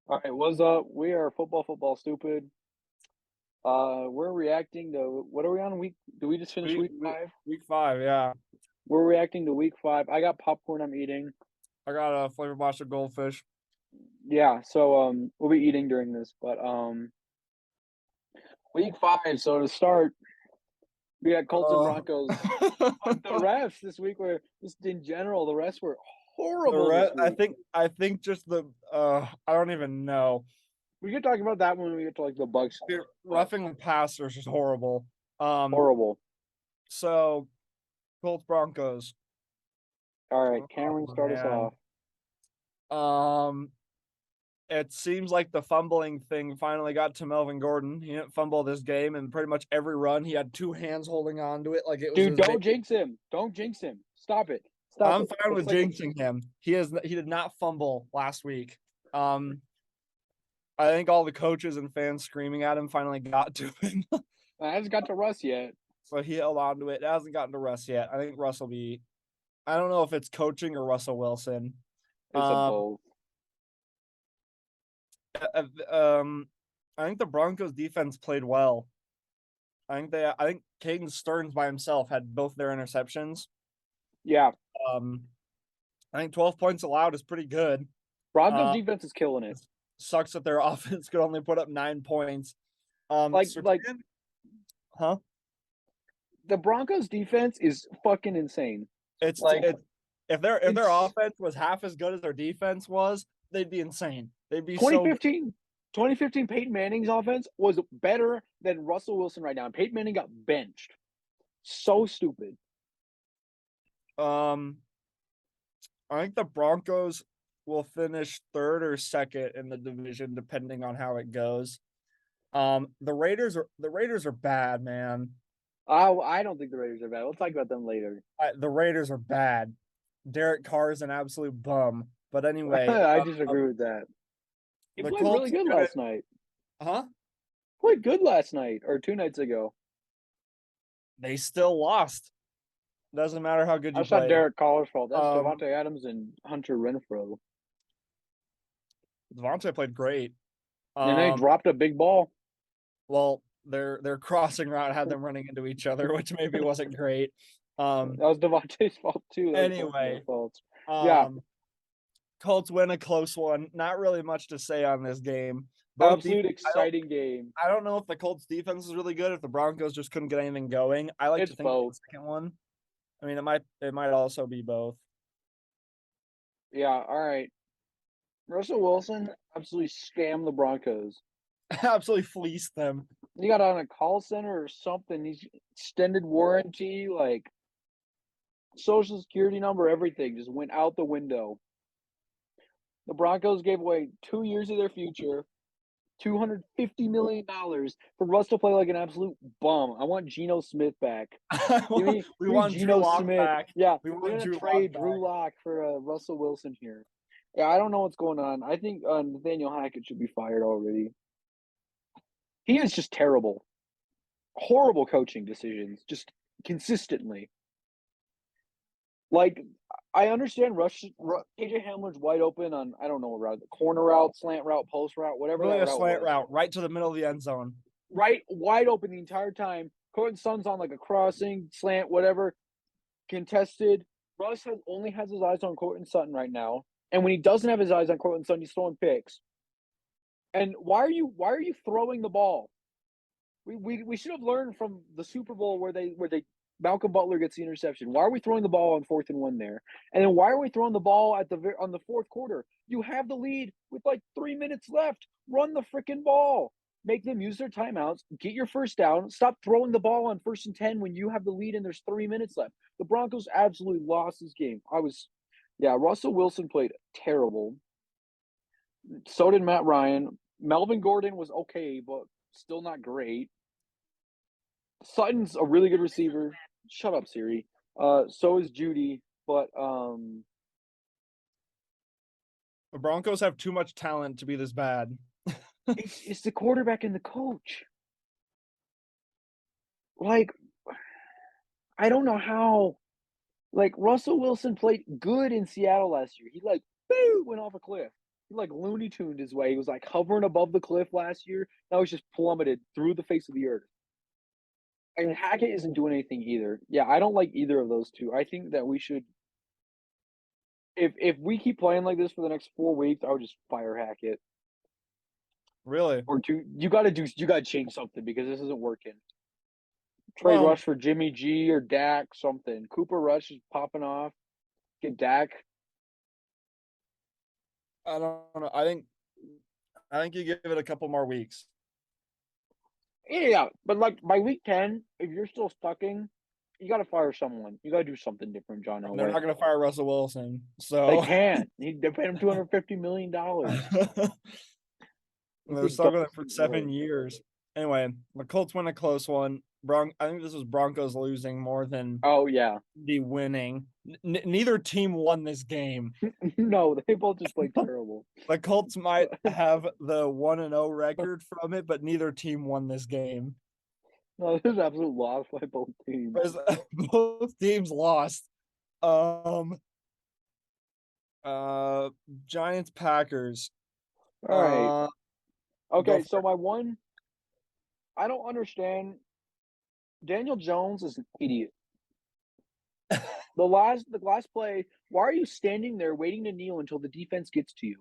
All right, what's up? We are football stupid. We're reacting to what are we on week? Do we just finish Week week week five? week 5, yeah. We're reacting to week five. I got popcorn I'm eating. I got a flavor box of goldfish. Yeah, so we'll be eating during this, but week five. So to start, we got Colts and Uh, Broncos. But the refs this week were just in general, the refs were the horrible re this I week. think I think just the I don't even know. We could talk about that when we get to like the Bucks The stuff, but roughing the passer is just horrible. Um, horrible. so Colts Broncos. All right, Cameron, Oh start us off. man. Um, it seems like the fumbling thing finally got to Melvin Gordon. He didn't fumble this game, and pretty much every run he had two hands holding on to it like it was Dude, his baby. don't jinx him. Don't jinx him. Stop it. Stop I'm it. fine It's with like a jinxing him. He did not fumble last week. Um, I think all the coaches and fans screaming at him finally got to him. I hasn't got to Russ yet. So he held on to it. It hasn't gotten to Russ yet. I think Russ will be I don't know if it's coaching or Russell Wilson. It's a Um both. I think the Broncos defense played well. I think Caden Stearns by himself had both their interceptions. Yeah. Um I think 12 points allowed is pretty good. Broncos Uh defense is killing it. it sucks that their offense could only put up 9 points. Like Surtain, huh? the Broncos defense is fucking insane. Like It's if their it's offense was half as good as their defense was, they'd be insane. They'd be so good. 2015. 2015 Peyton Manning's offense was better than Russell Wilson right now. And Peyton Manning got benched. So stupid. Um, I think the Broncos will finish third or second in the division, depending on how it goes. The Raiders are bad, man. I don't think the Raiders are bad. We'll talk about them later. The Raiders are bad. Derek Carr is an absolute bum. But anyway, I disagree with that. He the played really Colts good did it, last night. huh? Played good last night or 2 nights ago. They still lost. Doesn't matter how good you That's not play. Derek Carr's fault. That's Um, Devontae Adams and Hunter Renfro. Devontae played great. And they Um, dropped a big ball. well, their crossing route had them running into each other, which maybe wasn't great. That Um, was Devontae's fault too. That was both of their anyway, faults. Yeah, um, Colts win a close one. Not really much to say on this game. Both deep. absolute exciting game. I don't know if the Colts defense is really good. If the Broncos just couldn't get anything going, I like to It's think it's both. the second one. I mean, it might also be both. Yeah, all right. Russell Wilson absolutely scammed the Broncos. Absolutely fleeced them. He got on a call center or something. He's extended warranty, like social security number, everything just went out the window. The Broncos gave away 2 years of their future, $250 million for Russ to play like an absolute bum. I want Geno Smith back. We Give me want Drew Geno Lock Smith. back. Yeah, We we're want gonna Drew Lock trade back. Drew Lock for Russell Wilson here. Yeah, I don't know what's going on. I think Nathaniel Hackett should be fired already. He is just terrible. Horrible coaching decisions, just consistently. Like, I understand KJ Hamler's wide open on I don't know what route, the corner route, slant route, post route, whatever Really that a route slant was. route right to the middle of the end zone. Right, wide open the entire time. Courtland Sutton's on like a crossing, slant, whatever, contested. Russ only has his eyes on Courtland Sutton right now, and when he doesn't have his eyes on Courtland Sutton, he's throwing picks. And why are you throwing the ball? We should have learned from the Super Bowl where they Malcolm Butler gets the interception. Why are we throwing the ball on 4th and 1 there? And then why are we throwing the ball on the fourth quarter? You have the lead with like 3 minutes left. Run the freaking ball. Make them use their timeouts. Get your first down. Stop throwing the ball on 1st and 10 when you have the lead and there's 3 minutes left. The Broncos absolutely lost this game. Yeah, Russell Wilson played terrible. So did Matt Ryan. Melvin Gordon was okay, but still not great. Sutton's a really good receiver. Shut up, Siri. So is Judy, but The Broncos have too much talent to be this bad. it's the quarterback and the coach. Like, I don't know how. Like Russell Wilson played good in Seattle last year. He like went off a cliff. he like Looney Tuned his way. He was like hovering above the cliff last year. Now he's just plummeted through the face of the earth. And Hackett isn't doing anything either. Yeah, I don't like either of those two. I think that we should, if we keep playing like this for the next 4 weeks, I would just fire Hackett Really? or two. You gotta change something because this isn't working. Trade Well, Rush for Jimmy G or Dak, something. Cooper Rush is popping off. Get Dak. I don't know. I think you give it a couple more weeks. Yeah, but like by week 10, if you're still stucking, you gotta fire someone. You gotta do something different, John And they're Elway. not going to fire Russell Wilson. They So can't. They paid him $250 million. they're stuck with it for 7 years. Anyway, the Colts win a close one. I think this was Broncos losing more than Oh yeah. the winning. Neither team won this game. No, they both just played terrible. The Colts might have the 1-0 record from it, but neither team won this game. No, this is an absolute loss by both teams. Because both teams lost. Giants Packers. All right. Okay, for so my one, I don't understand. Daniel Jones is an idiot. The last play, why are you standing there waiting to kneel until the defense gets to you?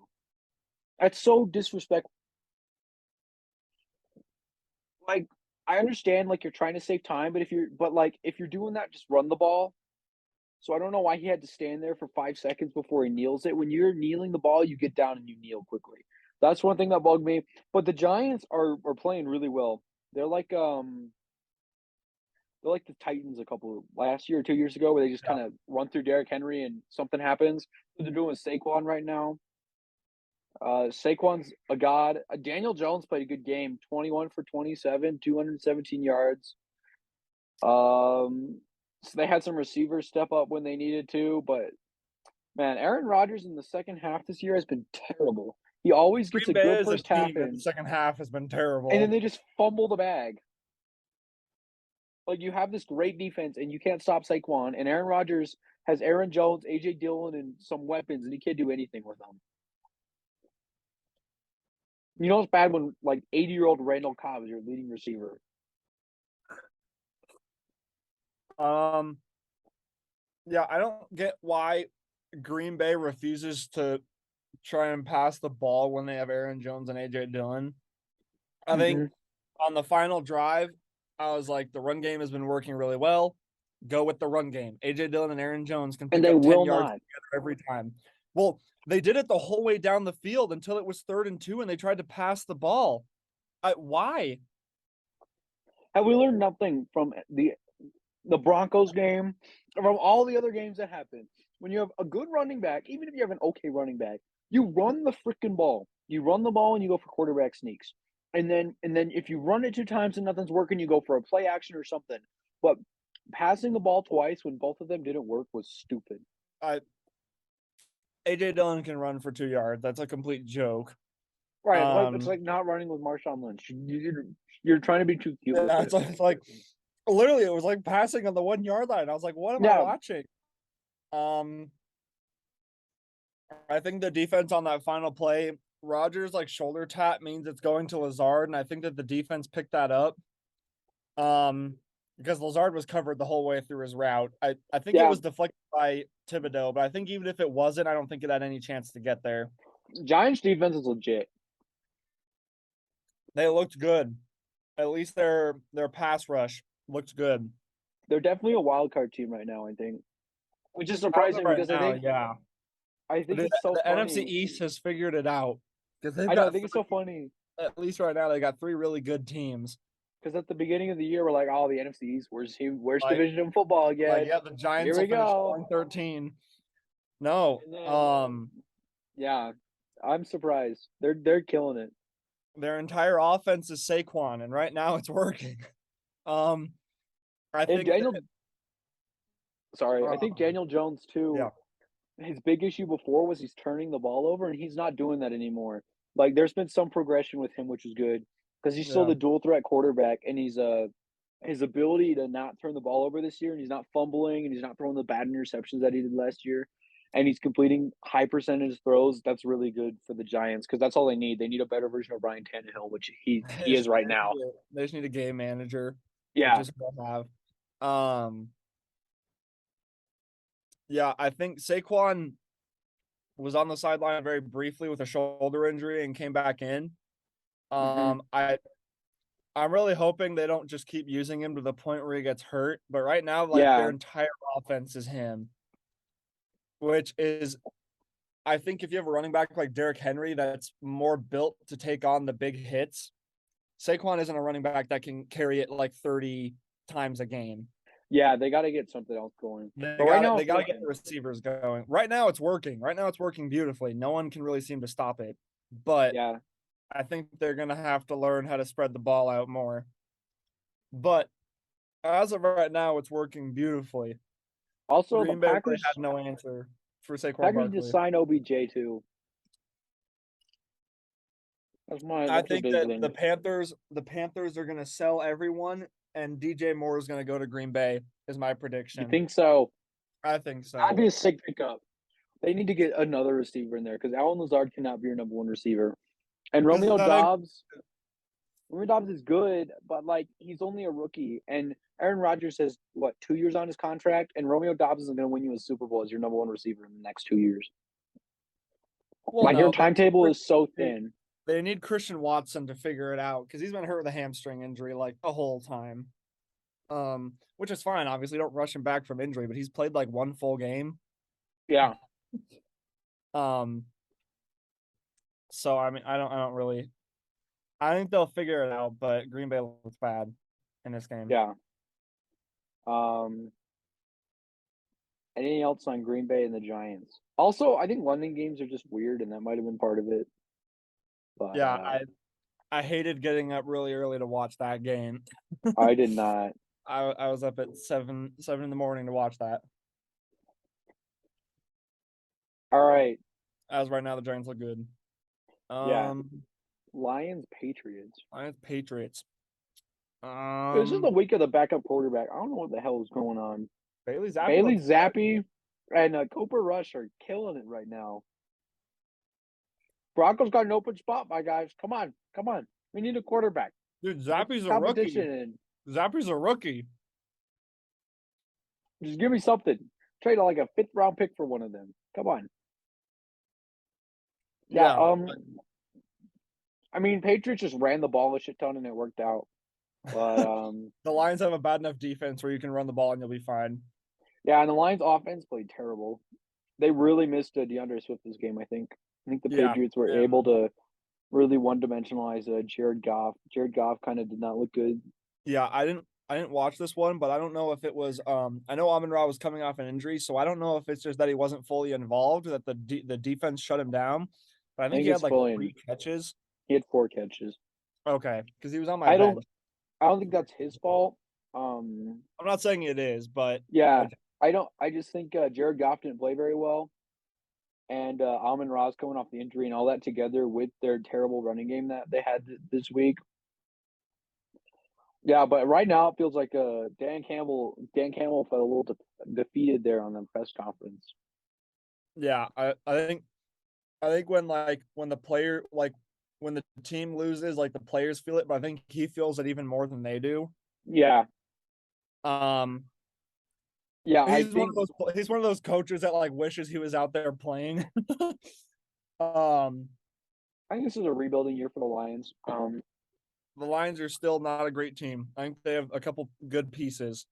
That's so disrespectful. Like, I understand like you're trying to save time, but if you're doing that, just run the ball. So I don't know why he had to stand there for 5 seconds before he kneels it. When you're kneeling the ball, you get down and you kneel quickly. That's one thing that bugged me. But the Giants are playing really well. They're like the Titans a couple last year or 2 years ago, where they just Yeah. kind of run through Derrick Henry and something happens. What they're doing with Saquon right now. Saquon's a god. Daniel Jones played a good game, 21 for 27, 217 yards. So they had some receivers step up when they needed to, but man, Aaron Rodgers in the second half this year has been terrible. He always gets a Green Bay good as a first half team in in, the second half has been terrible. and then they just fumble the bag. Like you have this great defense, and you can't stop Saquon, and Aaron Rodgers has Aaron Jones, AJ Dillon, and some weapons, and he can't do anything with them. You know it's bad when like 80-year-old Randall Cobb is your leading receiver. Yeah, I don't get why Green Bay refuses to try and pass the ball when they have Aaron Jones and AJ Dillon. I think on the final drive, I was like, the run game has been working really well. Go with the run game. AJ Dillon and Aaron Jones can pick And they up 10 will yards not. together every time. Well, they did it the whole way down the field until it was 3rd and 2, and they tried to pass the ball. Why? Have we learned nothing from the Broncos game, from all the other games that happened? When you have a good running back, even if you have an okay running back, you run the freaking ball. You run the ball and you go for quarterback sneaks. And then if you run it 2 times and nothing's working, you go for a play action or something. But passing the ball twice when both of them didn't work was stupid. AJ Dillon can run for 2 yards. That's a complete joke. Right, it's like not running with Marshawn Lynch. You're trying to be too cute. Yeah, With it. it's like literally it was like passing on the 1 yard line. I was like, what am I watching? I think the defense on that final play, Rodgers like shoulder tap means it's going to Lazard, and I think that the defense picked that up. Because Lazard was covered the whole way through his route. I think it was deflected by Thibodeau, but I think even if it wasn't, I don't think it had any chance to get there. Giants defense is legit. They looked good. At least their pass rush looked good. They're definitely a wild card team right now, I think. Which is surprising because I think it's so the funny. NFC East has figured it out. I think it's so funny. At least right now they got 3 really good teams. Because at the beginning of the year, we're like, "Oh, the NFC East, worst division in football again." Yeah, the Giants. Here we go. 13. No, yeah, I'm surprised. They're killing it. Their entire offense is Saquon, and right now it's working. I think Daniel Jones too. Yeah. His big issue before was he's turning the ball over, and he's not doing that anymore. Like there's been some progression with him, which is good because he's still the dual threat quarterback, and he's his ability to not turn the ball over this year, and he's not fumbling, and he's not throwing the bad interceptions that he did last year. and he's completing high percentage throws, that's really good for the Giants because that's all they need. They need a better version of Ryan Tannehill, which he is right now. They just need a game manager, which Yeah. is what they have. Yeah, I think Saquon was on the sideline very briefly with a shoulder injury and came back in. Mhm. I'm really hoping they don't just keep using him to the point where he gets hurt. But right now, like Yeah. their entire offense is him, which is, I think, if you have a running back like Derrick Henry that's more built to take on the big hits, Saquon isn't a running back that can carry it like 30 times a game. Yeah, they gotta get something else going. They But right now they it's got to get working. the receivers going. Right now, it's working. Right now, it's working beautifully. No one can really seem to stop it. But Yeah. I think they're gonna have to learn how to spread the ball out more. But as of right now, it's working beautifully. Also, the Green Bay really Packers had no answer for Saquon Packers just Barkley. signed OBJ too. I That's a think big that thing. the Panthers are gonna sell everyone, and DJ Moore is gonna go to Green Bay. Is my You prediction. think so? I think so. That'd be a sick pickup. They need to get another receiver in there because Alan Lazard cannot be your number one receiver. And Because Romeo I think Dobbs is good, but like he's only a rookie. And Aaron Rodgers has what 2 years on his contract, and Romeo Dobbs isn't going to win you a Super Bowl as your number one receiver in the next 2 years. well, Like your no, timetable is so thin. they need Christian Watson to figure it out because he's been hurt with a hamstring injury like the whole time. Which is fine. Obviously, don't rush him back from injury, but he's played like one full game. Yeah, So I mean, I don't really. I think they'll figure it out, but Green Bay looks bad in this game. yeah. Um, anything else on Green Bay and the Giants? Also, I think London games are just weird, and that might have been part of it. But Yeah, I hated getting up really early to watch that game. I did not. I was up at 7 in the morning to watch that. All right. As right now, the Giants look good. Yeah. Lions Patriots. Lions Patriots. This is the week of the backup quarterback. I don't know what the hell is going on. Bailey Zappi. Bailey Zappi and Cooper Rush are killing it right now. Broncos got an open spot, my guys. Come on. We need a quarterback. Dude, Zappi's a rookie. And Zappi's a rookie. just give me something. Trade like a 5th round pick for one of them. Come on. Yeah. I mean, Patriots just ran the ball a shit ton and it worked out. But the Lions have a bad enough defense where you can run the ball and you'll be fine. Yeah, and the Lions offense played terrible. They really missed DeAndre Swift this game, I think. I think the Patriots were able to really one-dimensionalize Jared Goff. Jared Goff kind of did not look good. Yeah, I didn't watch this one, but I don't know if it was I know Amon-Ra was coming off an injury, so I don't know if it's just that he wasn't fully involved, that the defense shut him down. But I think he had like 3 catches. He had 4 catches. Okay, because he was on my bench. I don't think that's his fault. I'm not saying it is, but yeah, I just think Jared Goff didn't play very well. And Amon-Ra's coming off the injury and all that together with their terrible running game that they had this week. Yeah, but right now it feels like Dan Campbell felt a little defeated there on the press conference. Yeah, I think when the team loses, like the players feel it, but I think he feels it even more than they do. Yeah. Yeah, he's one of those coaches that like wishes he was out there playing. I think this is a rebuilding year for the Lions. The Lions are still not a great team. I think they have a couple good pieces.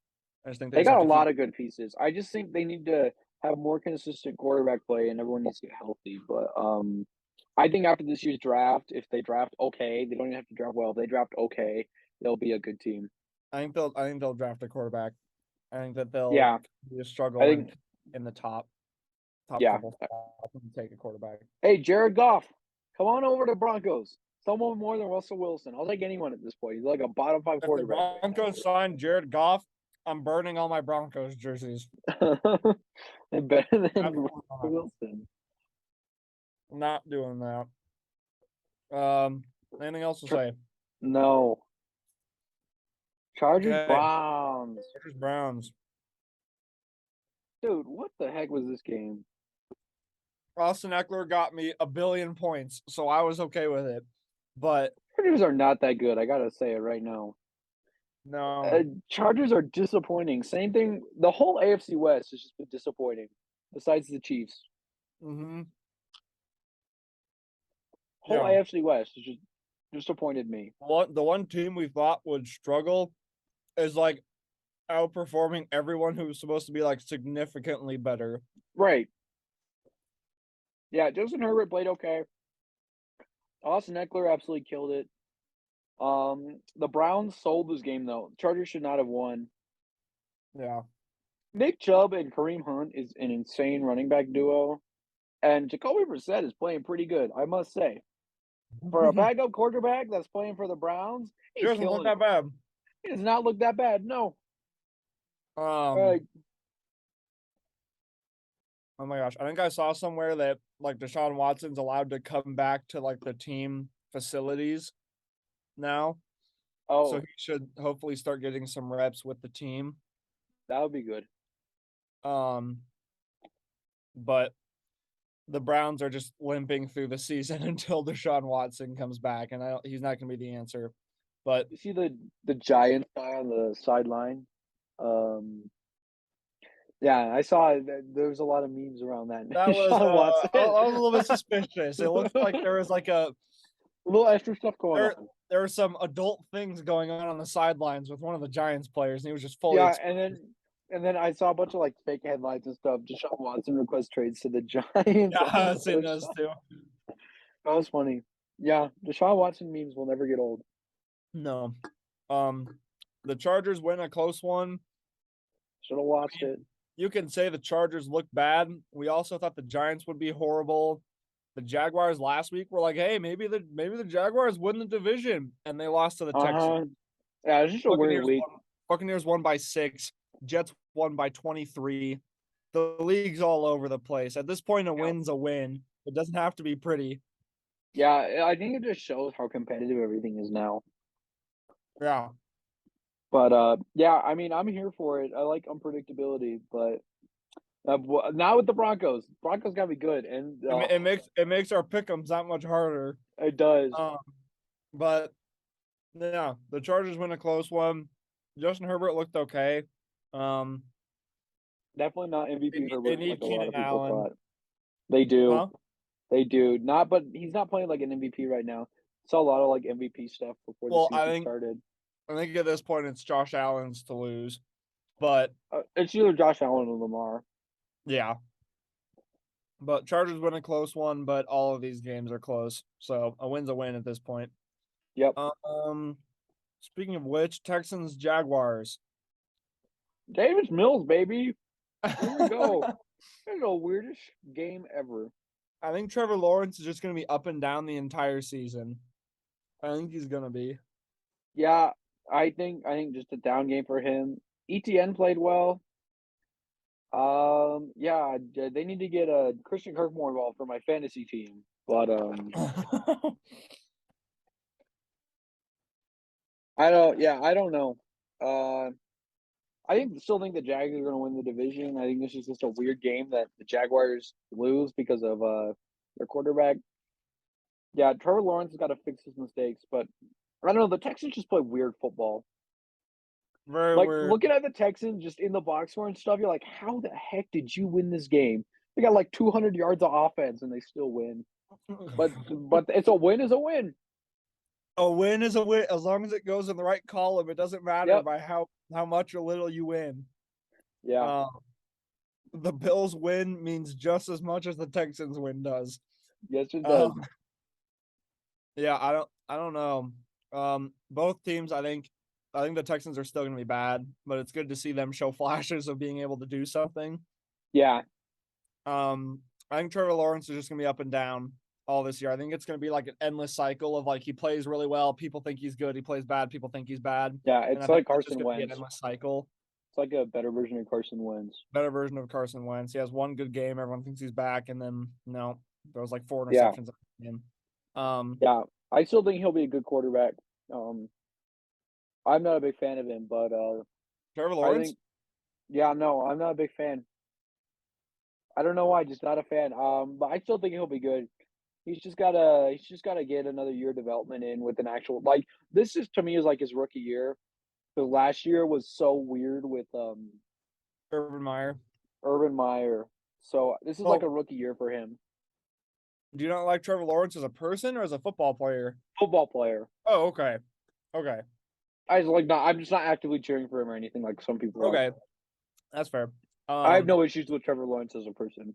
I just think they got a lot of good pieces. I just think they need to have more consistent quarterback play, and everyone needs to get healthy. But I think after this year's draft, if they draft okay, they don't even have to draft well. If they draft okay, they'll be a good team. I think they'll draft a quarterback. I think that they'll be a struggle in the top couple spots and take a quarterback. Hey, Jared Goff, come on over to Broncos. Someone more than Russell Wilson. I'll take anyone at this point. He's like a bottom 5 quarterback. If the Broncos sign Jared Goff, I'm burning all my Broncos jerseys. They're better than Russell Wilson. I'm not doing that. Anything else to say? No. Chargers, Okay. Browns. Chargers, Browns. Dude, what the heck was this game? Austin Eckler got me a billion points, so I was okay with it. But Chargers are not that good. I gotta say it right now. no, Chargers are disappointing. Same thing. The whole AFC West has just been disappointing. Besides the Chiefs, mm-hmm, whole yeah. AFC West has just disappointed me. The one team we thought would struggle is like outperforming everyone who's supposed to be like significantly better. Right. Yeah, Justin Herbert played okay. Austin Eckler absolutely killed it. The Browns sold this game though. Chargers should not have won. Yeah. Nick Chubb and Kareem Hunt is an insane running back duo, and Jacoby Brissett is playing pretty good, I must say. For a backup quarterback that's playing for the Browns, It he's doesn't look killing that it. bad. He does not look that bad. No. Um, Uh, oh my gosh. I think I saw somewhere that like Deshaun Watson's allowed to come back to like the team facilities now. So oh, he should hopefully start getting some reps with the team. that would be good. Um, but the Browns are just limping through the season until Deshaun Watson comes back, and he's not going to be the answer. But You see the Giants guy on the sideline? Um, yeah, I saw that there was a lot of memes around that. that was Sean Watson. that was a little bit suspicious. It looked like there was like A little extra stuff going there on. there were some adult things going on the sidelines with one of the Giants players, and he was just fully Yeah, and then I saw a bunch of like fake headlines and stuff. Deshaun Watson requests trades to the Giants. yeah, All I've this seen other those stuff. too. That was funny. Yeah, Deshaun Watson memes will never get old. No. The Chargers win a close one. Should have watched it. You can say the Chargers look bad. We also thought the Giants would be horrible. The Jaguars last week were like, hey, maybe the Jaguars win the division, and they lost to the Texans. Yeah, it's just a weird week. Buccaneers won by 6. Jets won by 23. The league's all over the place. At this point, a win's a win. It doesn't have to be pretty. Yeah, I think it just shows how competitive everything is now. Yeah. But yeah, I mean, I'm here for it. I like unpredictability, but not with the Broncos. Broncos gotta be good, and It makes our pick'ems that much harder. it does. But yeah, the Chargers win a close one. Justin Herbert looked okay. Definitely not MVP They Herbert need like a lot Keenan of people Allen. thought. They do. Huh? They do. Not, but he's not playing like an MVP right now. Saw a lot of like MVP stuff before the Well, season started. I think at this point it's Josh Allen's to lose. But It's either Josh Allen or Lamar. yeah. But Chargers win a close one, but all of these games are close. So a win's a win at this point. Yep. Speaking of which, Texans Jaguars. Davis Mills, baby. Here we go. This is the weirdest game ever. I think Trevor Lawrence is just going to be up and down the entire season. I think he's going to be. Yeah, I think just a down game for him. ETN played well. Yeah, they need to get a Christian Kirk more involved for my fantasy team. But I don't know. I still think the Jags are going to win the division. I think this is just a weird game that the Jaguars lose because of their quarterback. Yeah, Trevor Lawrence has got to fix his mistakes, but I don't know. The Texans just play weird football. Very Like weird. looking at the Texans just in the box score and stuff, you're like, how the heck did you win this game? They got like 200 yards of offense and they still win. But it's a win is a win. A win is a win as long as it goes in the right column. It doesn't matter Yep. by how much or little you win. Yeah. The Bills win means just as much as the Texans win does. Yes, it does. Yeah, I don't know. Both teams, I think the Texans are still going to be bad, but it's good to see them show flashes of being able to do something. Yeah. I think Trevor Lawrence is just going to be up and down all this year. I think it's going to be like an endless cycle of like he plays really well, people think he's good, he plays bad, people think he's bad. Yeah, it's like Carson Wentz. An endless cycle. It's like a better version of Carson Wentz. Better version of Carson Wentz. He has one good game, everyone thinks he's back, and then no, there was like 4 interceptions in. Yeah, I still think he'll be a good quarterback. I'm not a big fan of him, but Trevor Lawrence? no, I'm not a big fan. I don't know why, just not a fan. But I still think he'll be good. He's just gotta get another year of development in with an actual like this is to me is like his rookie year. The last year was so weird with Urban Meyer. Urban Meyer. So this is like Oh, a rookie year for him. do you not like Trevor Lawrence as a person or as a football player? Football player. Oh, okay. Okay. I'm just not actively cheering for him or anything like some people are. Okay. That's fair. I have no issues with Trevor Lawrence as a person.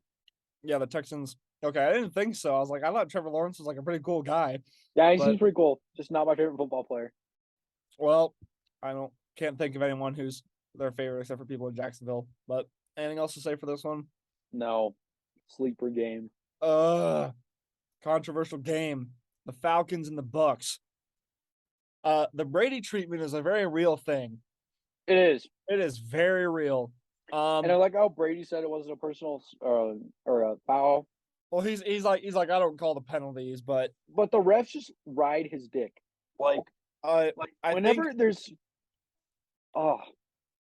Yeah, the Texans. Okay, I didn't think so. I was like, I thought Trevor Lawrence was like a pretty cool guy. Yeah, he But seems pretty cool. Just not my favorite football player. well, I can't think of anyone who's their favorite except for people in Jacksonville. But anything else to say for this one? No. Sleeper game. Controversial game. The Falcons and the Bucks. The Brady treatment is a very real thing. It is. It is very real. And I like how Brady said it wasn't a personal or a foul. Well, he's like I don't call the penalties, but But the refs just ride his dick. Like I whenever think there's oh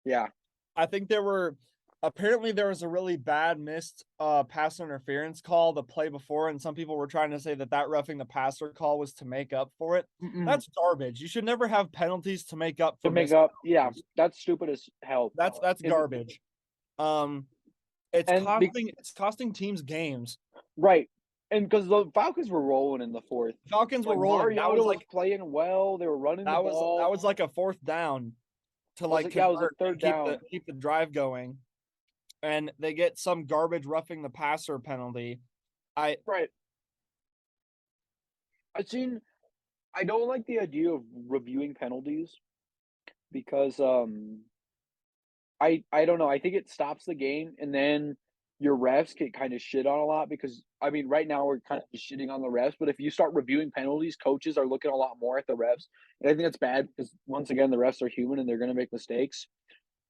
yeah. I think there was a really bad missed pass interference call the play before, and some people were trying to say that roughing the passer call was to make up for it. That's garbage. You should never have penalties to make up for To make missed up, yeah, penalties. that's stupid as hell. That's And- garbage. It's And be- costing teams games. Right. And because the Falcons were rolling in the fourth. Falcons were Like rolling. That Mariota was like playing well. They were running the ball. that was like a fourth down to like yeah, it was a convert and third down. keep the drive going. And they get some garbage roughing the passer penalty. Right. I don't like the idea of reviewing penalties because I don't know. I think it stops the game, and then your refs get kind of shit on a lot because I mean, right now we're kind of just shitting on the refs, but if you start reviewing penalties, coaches are looking a lot more at the refs, and I think that's bad because once again, the refs are human and they're going to make mistakes.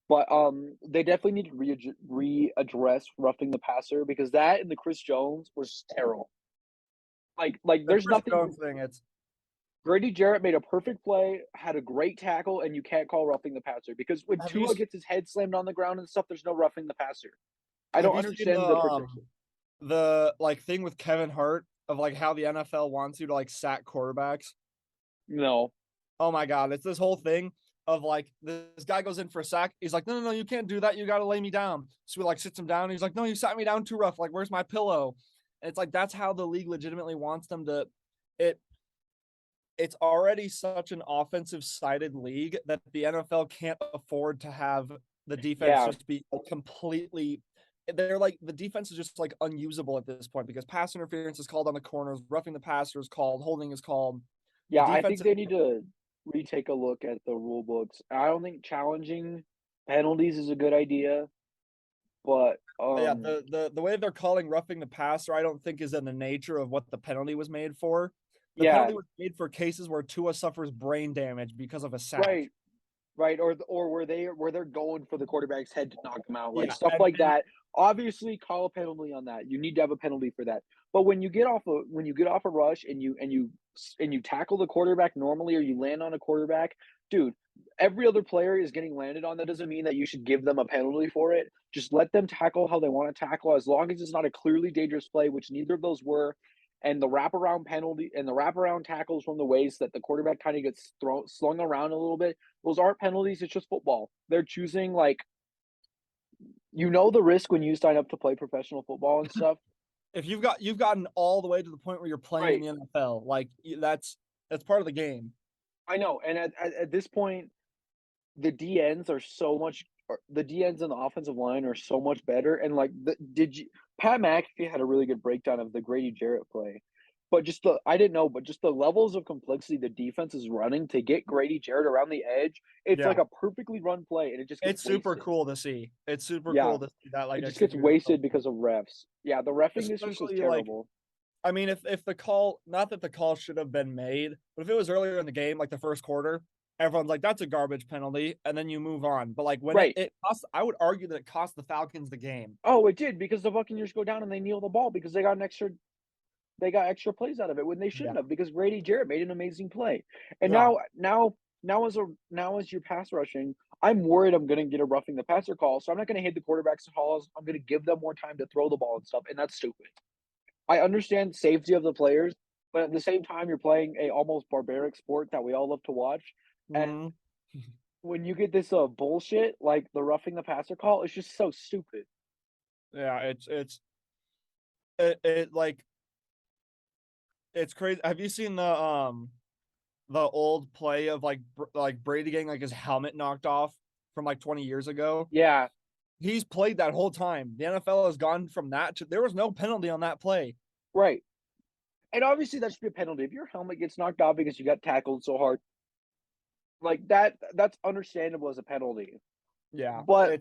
But they definitely need to readdress roughing the passer because that and the Chris Jones was just terrible. Like The there's Chris nothing. Jones thing, it's Grady Jarrett made a perfect play, had a great tackle, and you can't call roughing the passer because when Have you Tua s- gets his head slammed on the ground and stuff, there's no roughing the passer. I have don't you seen understand the protection. the like thing with Kevin Hart of like how the NFL wants you to like sack quarterbacks? No. Oh my god, it's this whole thing of like this guy goes in for a sack. He's like, no, you can't do that. You got to lay me down. So he like sits him down. He's like, no, you sat me down too rough. Like, where's my pillow? And it's like that's how the league legitimately wants them to. It's already such an offensive sided league that the NFL can't afford to have the defense Yeah. just be completely. They're like the defense is just like unusable at this point because pass interference is called on the corners, roughing the passer is called, holding is called. Yeah, I think defensive- they need to retake a look at the rule books. I don't think challenging penalties is a good idea, but Yeah, the way they're calling roughing the passer, I don't think is in the nature of what the penalty was made for. The yeah, penalty was made for cases where Tua suffers brain damage because of a sack. right, or where they're going for the quarterback's head to knock him out, like Yeah, stuff and- like that. Obviously, call a penalty on that. You need to have a penalty for that. But when you get off a rush and you tackle the quarterback normally, or you land on a quarterback, dude, every other player is getting landed on. That doesn't mean that you should give them a penalty for it. Just let them tackle how they want to tackle, as long as it's not a clearly dangerous play, which neither of those were. And the wraparound penalty and the wraparound tackles from the waist that the quarterback kind of gets slung around a little bit. Those aren't penalties. It's just football. They're choosing like, the risk when you sign up to play professional football and stuff. If you've gotten all the way to the point where you're playing in the NFL, like that's part of the game. I know, and at this point, the DNs and the offensive line are so much better. And like, Pat McAfee had a really good breakdown of the Grady Jarrett play, but just the levels of complexity the defense is running to get Grady Jarrett around the edge. It's Yeah. like a perfectly run play, and it just gets It's super wasted. cool to see. It's super Yeah. cool to see that. Like It just gets wasted because of refs. Yeah, the reffing is just Especially, like, terrible. I mean, if the call, not that the call should have been made, but if it was earlier in the game, like the first quarter, everyone's like, that's a garbage penalty, and then you move on. But like when Right. it cost, I would argue that it cost the Falcons the game. Oh, it did, because the Buccaneers go down and they kneel the ball because they got extra plays out of it when they shouldn't have, because Grady Jarrett made an amazing play. And Yeah. now as your pass rushing, I'm worried I'm gonna get a roughing the passer call, so I'm not gonna hit the quarterbacks calls. I'm gonna give them more time to throw the ball and stuff, and that's stupid. I understand safety of the players, but at the same time, you're playing a almost barbaric sport that we all love to watch, and Mhm. when you get this bullshit like the roughing the passer call, it's just so stupid. Yeah, it like it's crazy. Have you seen the old play of like Brady getting like his helmet knocked off from like 20 years ago? Yeah, He's played that whole time. The NFL has gone from that to there was no penalty on that play. right. And obviously that should be a penalty. If your helmet gets knocked off because you got tackled so hard, like that's understandable as a penalty. Yeah, But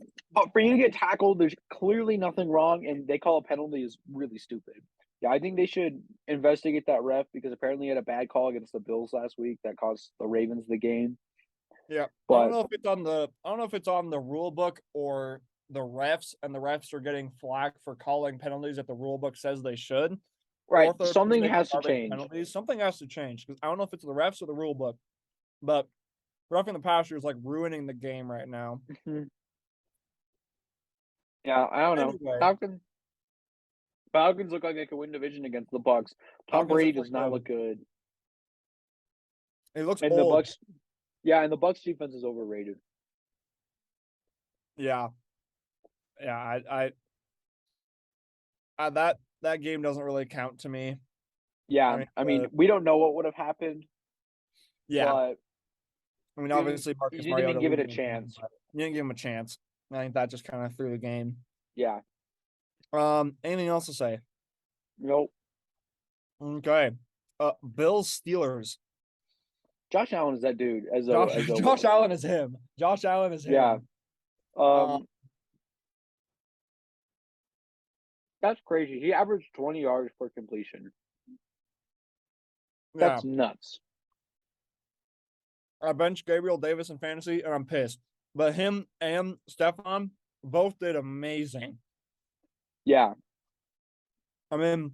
for you to get tackled, there's clearly nothing wrong, and they call a penalty is really stupid. Yeah, I think they should investigate that ref because apparently he had a bad call against the Bills last week that cost the Ravens the game. yeah. But I don't know if it's on the rule book or the refs, and the refs are getting flack for calling penalties that the rule book says they should, or right, if they're just something making has to garbage change. penalties. Something has to change because I don't know if it's the refs or the rule book, but roughing the passer is like ruining the game right now. Mhm. Yeah, I don't know. Anyway, Falcons look like they could win division against the Bucks. Tom Falcons Brady look does not look good. good, It looks and the old. Bucks. Yeah, and the Bucks defense is overrated. Yeah, yeah. That game doesn't really count to me. I Yeah, mean, I mean, we don't know what would have happened, yeah. but I mean, you obviously you Marcus didn't even Mariota give it a losing the game, chance. but you didn't give him a chance. I think that just kind of threw the game. Yeah, Anything else to say? nope. Okay. Bills Steelers. Josh Allen is that dude Josh as a Josh Allen is him. Josh Allen is yeah. him. Uh, That's crazy. He averaged 20 yards per completion. yeah. That's nuts. I benched Gabriel Davis in fantasy, and I'm pissed. But him and Stefan both did amazing. Yeah, I mean,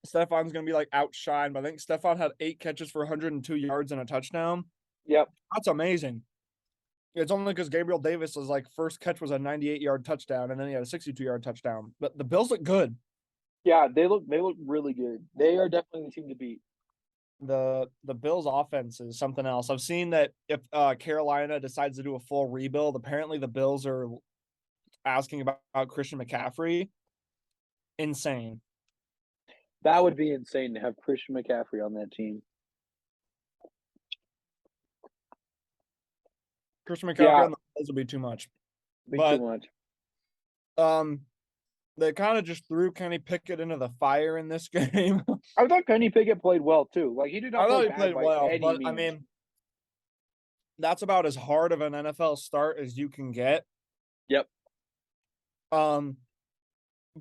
Stefan's gonna be like outshined, but I think Stefan had 8 catches for 102 yards and a touchdown. yep. That's amazing. It's only because Gabriel Davis's like first catch was a 98-yard touchdown, and then he had a 62-yard touchdown. But the Bills look good. Yeah, they look really good. They are definitely the team to beat. The Bills offense is something else. I've seen that if Carolina decides to do a full rebuild, apparently the Bills are asking about Christian McCaffrey. Insane. That would be insane to have Christian McCaffrey on that team. Christian McCaffrey Yeah, on the Bills would be too much. be too But much. um they kind of just threw Kenny Pickett into the fire in this game. I thought Kenny Pickett played well too. Like he did I not play thought he bad played by well, any but I means. mean, that's about as hard of an NFL start as you can get. Yep. Um,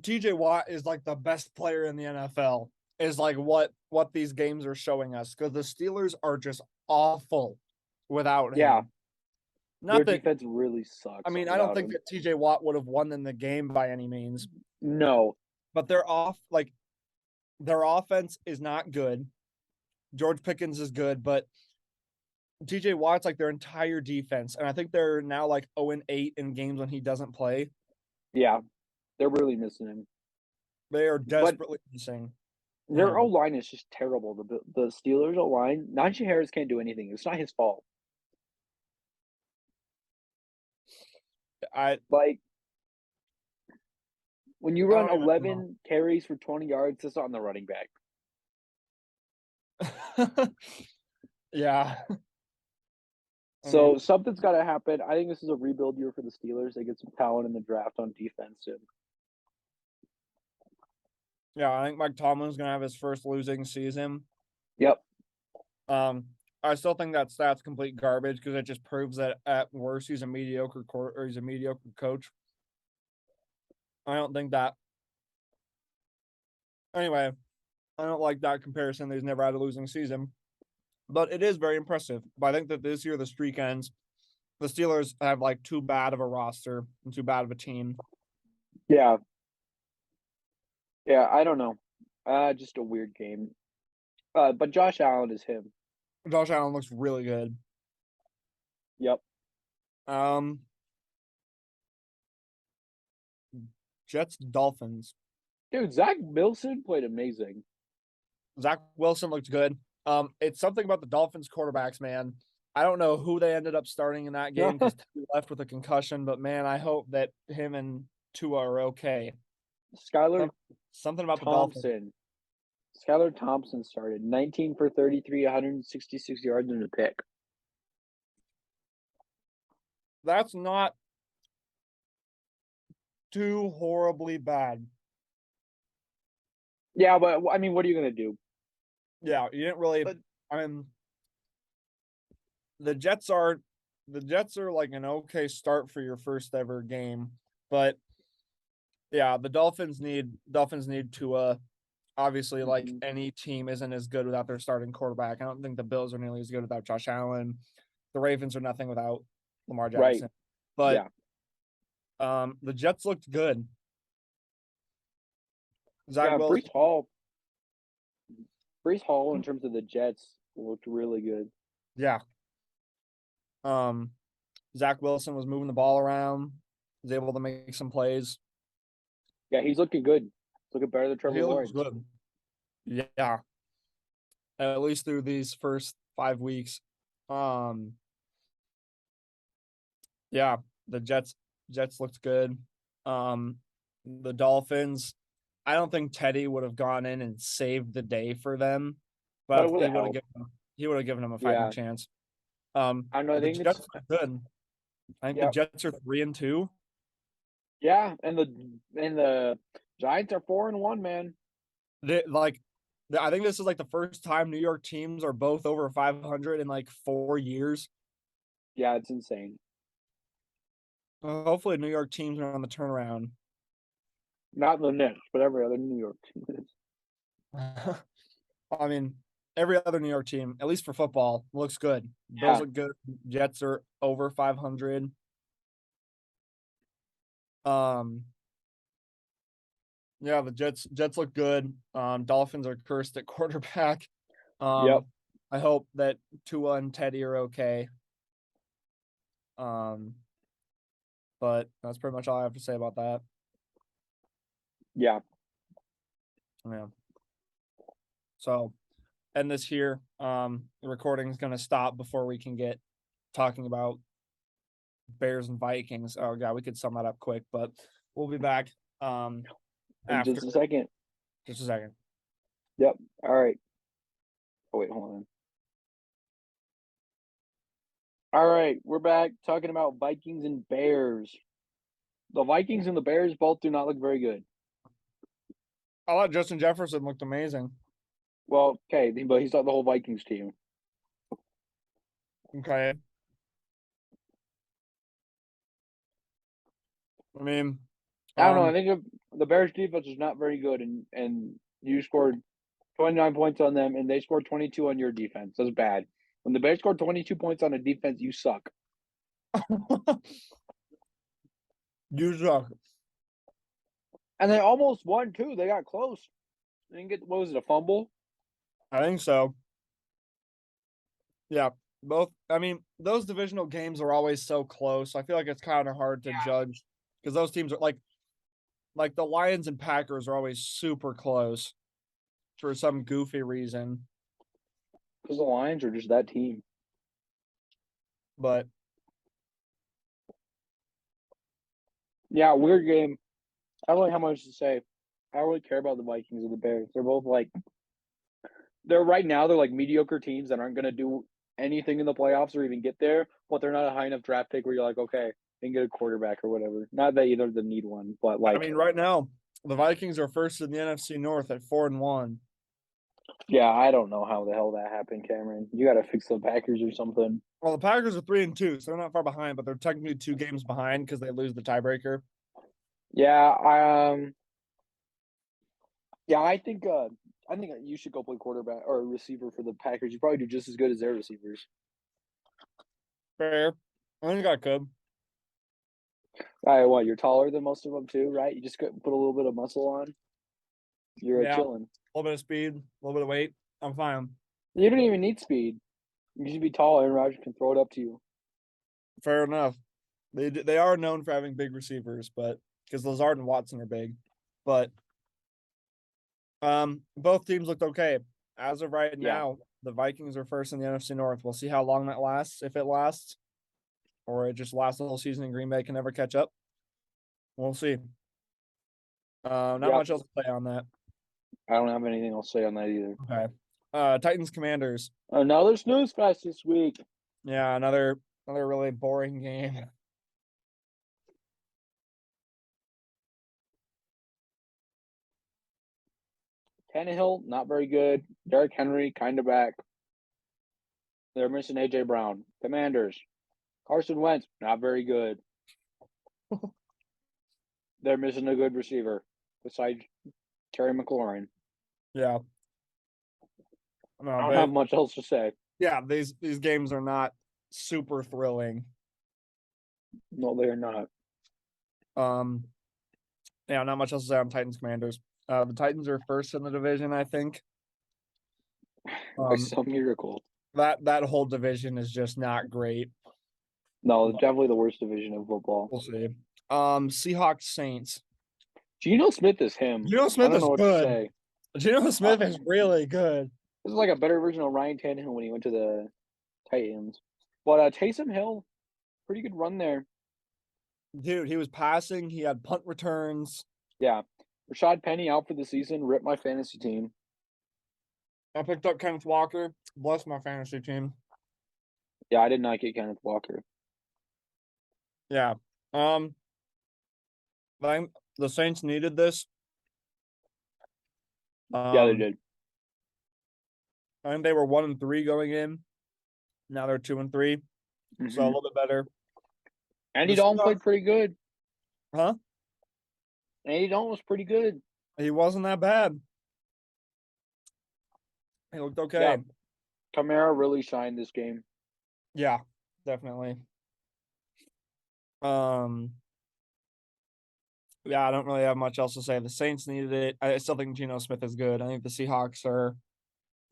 TJ Watt is like the best player in the NFL, is like what these games are showing us because the Steelers are just awful without Yeah. him. Their Not that defense really I sucks mean, I don't without think him. that TJ Watt would have won in the game by any means, No. but their offense is not good. George Pickens is good, but TJ Watt's like their entire defense, and I think they're now like 0-8 in games when he doesn't play. Yeah. They're really missing him. They are But desperately missing their O him. line is just terrible. The Steelers O line, Najee Harris can't do anything. It's not his fault. I Like when you I run don't even 11 carries for 20 yards, that's on the running back. know. Yeah. I mean, So something's got to happen. I think this is a rebuild year for the Steelers. They get some talent in the draft on defense soon. yeah, I think Mike Tomlin's gonna have his first losing season. Yep. I still think that stat's complete garbage because it just proves that at worst he's a mediocre or he's a mediocre coach. I don't think that. Anyway, I don't like that comparison. He's never had a losing season, but it is very impressive. But I think that this year the streak ends. The Steelers have like too bad of a roster and too bad of a team. Yeah. Yeah. I don't know. Just a weird game. But Josh Allen is him. Josh Allen looks really good. Yep. Um, Jets Dolphins. Dude, Zach Wilson played amazing. Zach Wilson looked good. It's something about the Dolphins quarterbacks, man. I don't know who they ended up starting in that game because Teddy left with a concussion, but man, I hope that him and Tua are okay. Skylar Something about the Dolphins. Thompson. Skylar Thompson started 19 for 33, 166 yards and a pick. That's not too horribly bad. Yeah, but I mean, what are you gonna do? Yeah, you didn't really. But- I mean, the Jets are like an okay start for your first ever game, but yeah, the Dolphins need Tua. Obviously, like Mhm. any team isn't as good without their starting quarterback. I don't think the Bills are nearly as good without Josh Allen. The Ravens are nothing without Lamar Right. Jackson. But Yeah. the Jets looked good. Zach Yeah, Wilson, Brees Hall in terms of the Jets looked really good. yeah. Zach Wilson was moving the ball around, was able to make some plays. Yeah, he's looking good. He's looking better than Trevor He looks Lawrence. good. Yeah. At least through these first 5 weeks. Yeah, the Jets looked good. The Dolphins, I don't think Teddy would have gone in and saved the day for them, But but it would have helped. he would have given them a fighting Yeah. chance. I don't know. I The think Jets it's are good. I think the yeah, Jets are 3-2. yeah, and the Giants are 4-1, man. I think this is like the first time New York teams are both over 500 in like 4 years. Yeah, it's insane. Hopefully, New York teams are on the turnaround. Not the Knicks, but every other New York team is. I mean, every other New York team, at least for football, looks good. Bills Yeah. look good. Jets are over 500. Yeah, the Jets look good. Dolphins are cursed at quarterback. Yep. I hope that Tua and Teddy are okay. But that's pretty much all I have to say about that. Yeah. Yeah. So, end this here. The recording is going to stop before we can get talking about Bears and Vikings. Oh god, we could sum that up quick, but we'll be back In after just a second. just a second. Yep. All right. Oh wait, hold on. All right, we're back talking about Vikings and Bears. The Vikings and the Bears both do not look very good. I thought Justin Jefferson looked amazing. Well, okay, but he's not the whole Vikings team. Okay. I mean, I don't know. I think the Bears defense is not very good, and you scored 29 points on them, and they scored 22 on your defense. That's bad. When the Bears scored 22 points on a defense, you suck. you suck. And they almost won too. They got close. They didn't get, what was it, a fumble? I think so. Yeah, both. I mean, those divisional games are always so close. I feel like it's kind of hard to judge because those teams are like the Lions and Packers are always super close for some goofy reason. Because the Lions are just that team. But yeah, weird game. I don't really have much to say. I don't really care about the Vikings or the Bears. They're both like they're like mediocre teams that aren't gonna do anything in the playoffs or even get there, but they're not a high enough draft pick where you're like, okay, they can get a quarterback or whatever. Not that either of them need one, but like I mean, right now the Vikings are first in the NFC North at 4-1. yeah, I don't know how the hell that happened, Cameron. You gotta fix the Packers or something. Well, the Packers are 3-2, so they're not far behind, but they're technically 2 games behind because they lose the tiebreaker. Yeah, yeah, I think you should go play quarterback or receiver for the Packers. You probably do just as good as their receivers. Fair. I think I could. All right, what? You're taller than most of them too, right? You just put a little bit of muscle on. You're Yeah. chilling. A little bit of speed, a little bit of weight. I'm fine. You don't even need speed. You should be tall. Aaron Rodgers can throw it up to you. Fair enough. They are known for having big receivers, but because Lazard and Watson are big, but both teams looked okay as of right Yeah. now. The Vikings are first in the NFC North. We'll see how long that lasts, if it lasts, or it just lasts the whole season and Green Bay can never catch up. We'll see. Not Yep. much else to say on that. I don't have anything else to say on that either. Okay. Titans Commanders. Another snooze fest this week. Yeah, another really boring game. Tannehill, not very good. Derrick Henry, kind of back. They're missing A.J. Brown. Commanders. Carson Wentz, not very good. They're missing a good receiver besides Terry McLaurin. Yeah. No, I don't have much else to say. Yeah, these games are not super thrilling. No, they're not. Yeah, not much else to say on Titans Commanders. The Titans are first in the division, I think. By some miracle. That whole division is just not great. No, definitely the worst division of football. We'll see. Seahawks Saints. Geno Smith is him. Geno Smith is good. Geno Smith is really good. This is like a better version of Ryan Tannehill when he went to the Titans. But Taysom Hill, pretty good run there. Dude, he was passing. He had punt returns. Yeah. Rashad Penny out for the season. Ripped my fantasy team. I picked up Kenneth Walker. Bless my fantasy team. Yeah, I did not get Kenneth Walker. Yeah. The Saints needed this. Yeah, they did. I think they were 1-3 going in. Now they're 2-3. Mm-hmm. So a little bit better. Andy Dalton played pretty good. Huh? Andy Dalton was pretty good. He wasn't that bad. He looked okay. Yeah. Kamara really shined this game. Yeah, definitely. Yeah, I don't really have much else to say. The Saints needed it. I still think Geno Smith is good. I think the Seahawks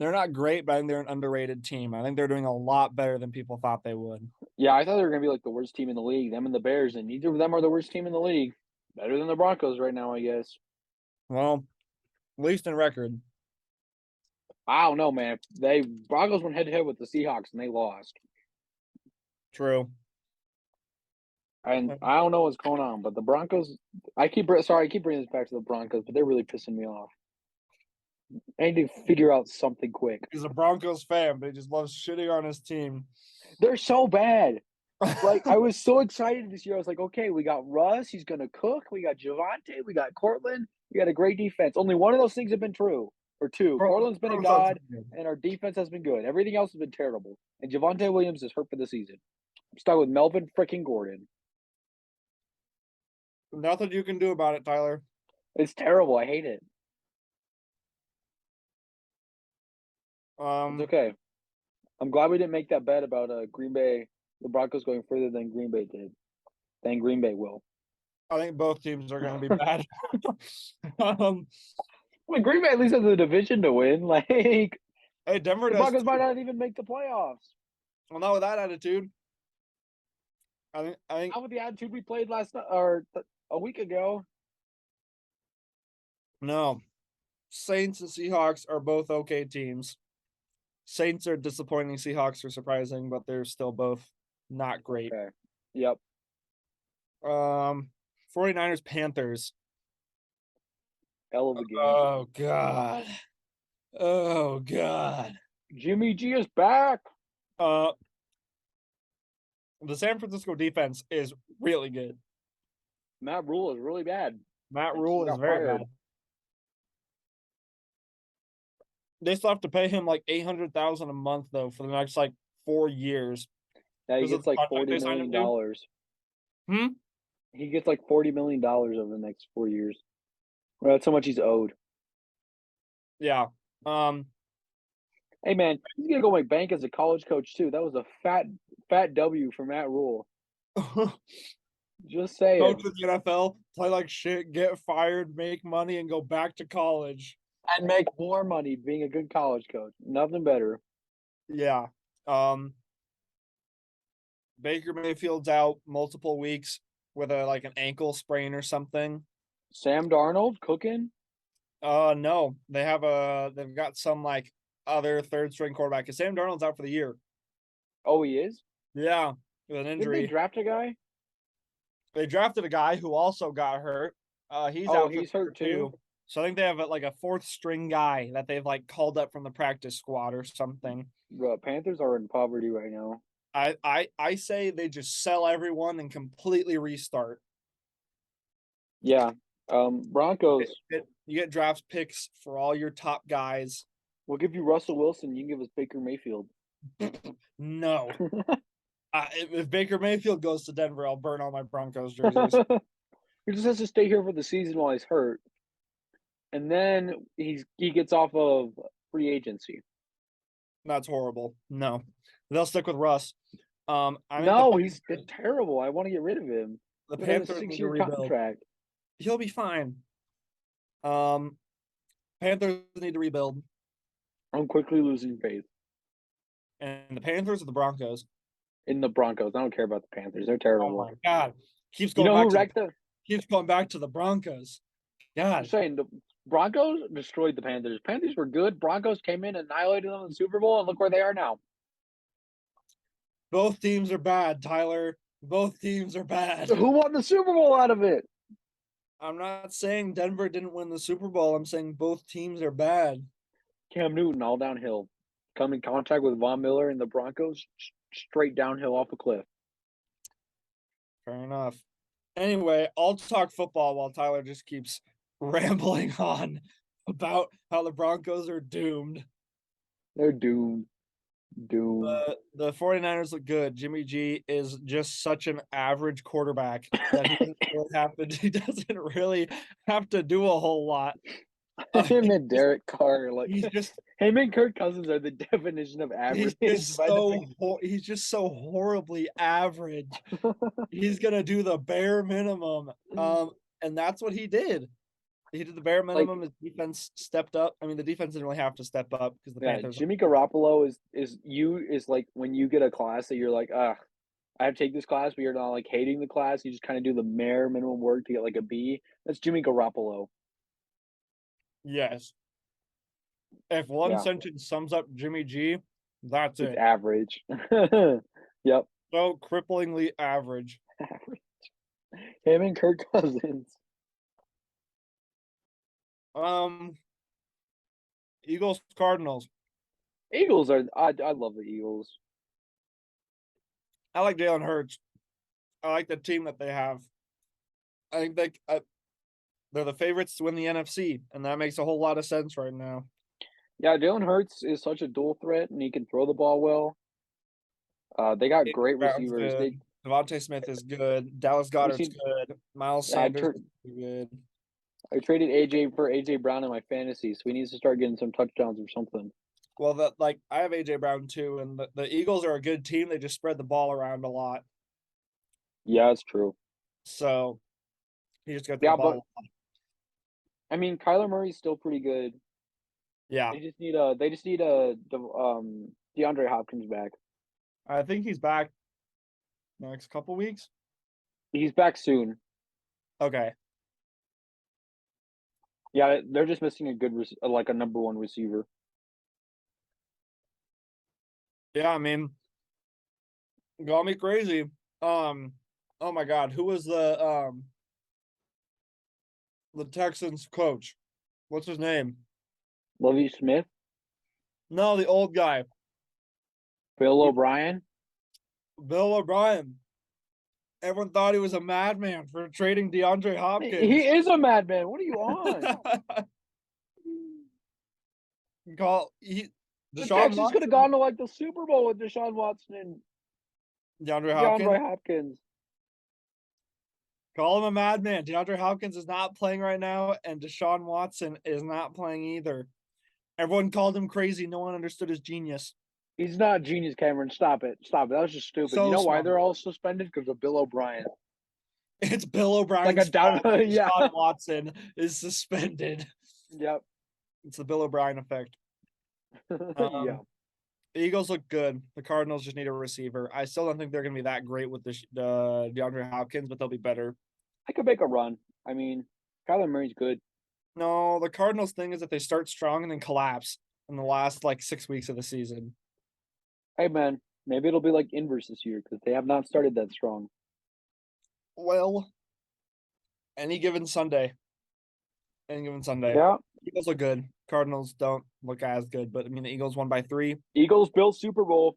they're not great, but I think they're an underrated team. I think they're doing a lot better than people thought they would. Yeah, I thought they were going to be like the worst team in the league, them and the Bears, and neither of them are the worst team in the league. Better than the Broncos right now, I guess. Well, at least in record. I don't know, man. Broncos went head-to-head with the Seahawks, and they lost. True. And I don't know what's going on, but the Broncos – I keep bringing this back to the Broncos, but they're really pissing me off. I need to figure out something quick. He's a Broncos fan, but he just loves shitting on his team. They're so bad. Like, I was so excited this year. I was like, okay, we got Russ. He's going to cook. We got Javonte. We got Cortland. We got a great defense. Only one of those things have been true. Or two. Cortland's been a god, and our defense has been good. Everything else has been terrible. And Javonte Williams is hurt for the season. I'm stuck with Melvin freaking Gordon. Nothing you can do about it, Tyler. It's terrible. I hate it. It's okay. I'm glad we didn't make that bet about Green Bay, the Broncos going further than Green Bay did. Than Green Bay will. I think both teams are going to be bad. Well, Green Bay at least has the division to win. Like, hey, Denver the Broncos might not even make the playoffs. Well, not with that attitude. I think not with the attitude we played last night or a week ago. No, Saints and Seahawks are both okay teams. Saints are disappointing. Seahawks are surprising, but they're still both not great. Okay. Yep. 49ers Panthers. Hell of a game. Oh God. Oh God. Jimmy G is back. The San Francisco defense is really good. Matt Rule is really bad. Matt Rule is very bad. They still have to pay him like $800,000 a month though for the next like 4 years. Yeah, he gets like $40 million. He gets like $40 million over the next 4 years. Well, that's how much he's owed. Yeah. Hey man, he's gonna go make bank as a college coach too. That was a fat W for Matt Rule. Just saying. Go to the NFL, play like shit, get fired, make money, and go back to college. And make more money being a good college coach. Nothing better. Yeah. Baker Mayfield's out multiple weeks with an ankle sprain or something. Sam Darnold cooking. No, they've got some other third string quarterback. Cause Sam Darnold's out for the year. Oh, he is. Yeah, with an Didn't injury. they draft a guy? They drafted a guy who also got hurt. He's Oh, out. he's hurt too. So I think they have a fourth string guy that they've called up from the practice squad or something. The Panthers are in poverty right now. I say they just sell everyone and completely restart. Yeah. Broncos. You get draft picks for all your top guys. We'll give you Russell Wilson. You can give us Baker Mayfield. No. If Baker Mayfield goes to Denver, I'll burn all my Broncos jerseys. He just has to stay here for the season while he's hurt, and then he gets off of free agency. That's horrible. No, they'll stick with Russ. He's terrible. I want to get rid of him. The Panthers need to rebuild. Contract. He'll be fine. Panthers need to rebuild. I'm quickly losing faith. And the Panthers or the Broncos? In the Broncos. I don't care about the Panthers. They're terrible. Oh my God. Keeps going back to the Broncos. God. I'm saying the Broncos destroyed the Panthers. Panthers were good. Broncos came in, annihilated them in the Super Bowl, and look where they are now. Both teams are bad, Tyler. Both teams are bad. Who won the Super Bowl out of it? I'm not saying Denver didn't win the Super Bowl. I'm saying both teams are bad. Cam Newton, all downhill. Come in contact with Von Miller and the Broncos, straight downhill off a cliff. Fair enough. Anyway, I'll talk football while Tyler just keeps rambling on about how the Broncos are doomed. They're doomed. The 49ers look good. Jimmy G is just such an average quarterback that he doesn't really have to do a whole lot. Him and Derek Carr, him and Kirk Cousins are the definition of average. He's just so horribly average. He's gonna do the bare minimum, and that's what he did. He did the bare minimum. His defense stepped up. I mean, the defense didn't really have to step up because the Panthers. Jimmy Garoppolo is like when you get a class that you're like, I have to take this class, but you're not hating the class. You just kind of do the bare minimum work to get a B. That's Jimmy Garoppolo. Yes. If one sentence sums up Jimmy G, that's it. Average. Yep. So cripplingly average. Him and Kirk Cousins. Eagles, Cardinals. Eagles are. I love the Eagles. I like Jalen Hurts. I like the team that they have. I think they're the favorites to win the NFC, and that makes a whole lot of sense right now. Yeah, Jalen Hurts is such a dual threat, and he can throw the ball well. They got great receivers. Devontae Smith is good. Dallas Goedert's good. Miles Sanders is good. I traded AJ Brown in my fantasy, so he needs to start getting some touchdowns or something. Well, I have AJ Brown too, and the Eagles are a good team. They just spread the ball around a lot. Yeah, it's true. So he just got the ball. But I mean, Kyler Murray's still pretty good. Yeah. They just need DeAndre Hopkins back. I think he's back next couple weeks. He's back soon. Okay. Yeah, they're just missing a good a number one receiver. Yeah, I mean, got me crazy. Oh my God, who was the Texans coach? What's his name? Lovie Smith? No, the old guy. Bill O'Brien? Bill O'Brien. Everyone thought he was a madman for trading DeAndre Hopkins. He is a madman. What are you on? The Texans could have gone to the Super Bowl with Deshaun Watson and DeAndre Hopkins. Call him a madman. DeAndre Hopkins is not playing right now, and Deshaun Watson is not playing either. Everyone called him crazy. No one understood his genius. He's not genius, Cameron. Stop it. That was just stupid. So you know why they're all suspended? Because of Bill O'Brien. It's Bill O'Brien. Deshaun Watson is suspended. Yep. It's the Bill O'Brien effect. Yeah. The Eagles look good. The Cardinals just need a receiver. I still don't think they're going to be that great with the DeAndre Hopkins, but they'll be better. I could make a run. I mean, Kyler Murray's good. No, the Cardinals thing is that they start strong and then collapse in the last like 6 weeks of the season. Hey man, maybe it'll be like inverse this year because they have not started that strong. Well, any given Sunday. Any given Sunday. Yeah. Eagles look good. Cardinals don't look as good, but I mean the Eagles won by 3. Eagles Bills Super Bowl.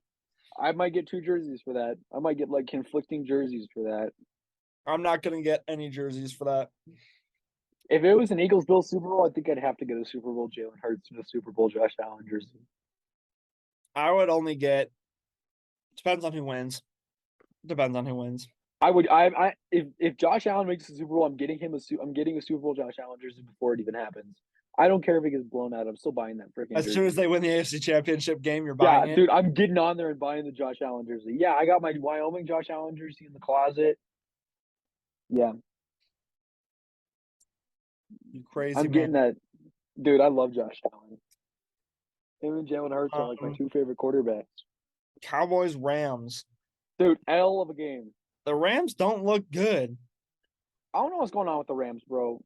I might get 2 jerseys for that. I might get like conflicting jerseys for that. I'm not gonna get any jerseys for that. If it was an Eagles Bills Super Bowl, I think I'd have to get a Super Bowl Jalen Hurts and a Super Bowl Josh Allen jersey. I would only get. Depends on who wins. Depends on who wins. I would. I. If Josh Allen makes the Super Bowl, I'm getting him a. I'm getting a Super Bowl Josh Allen jersey before it even happens. I don't care if it gets blown out. I'm still buying that freaking. As soon as they win the AFC Championship game, you're yeah, buying it. dude, I'm getting on there and buying the Josh Allen jersey. Yeah, I got my Wyoming Josh Allen jersey in the closet. Yeah, You crazy I'm man. getting that. Dude, I love Josh Allen. Him and Jalen Hurts are like my 2 favorite quarterbacks. Cowboys Rams. Dude, L of a game. The Rams don't look good. I don't know what's going on with the Rams, bro.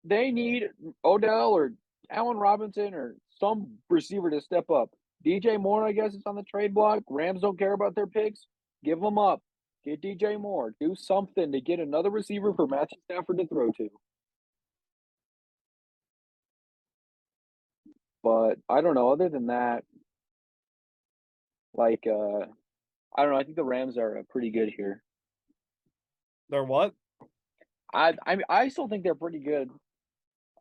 They need Odell or Allen Robinson or some receiver to step up. DJ Moore, I guess, is on the trade block. Rams don't care about their picks. Give them up. Get DJ Moore. Do something to get another receiver for Matthew Stafford to throw to. But I don't know. Other than that, like, I don't know. I think the Rams are pretty good here. They're what? I still think they're pretty good.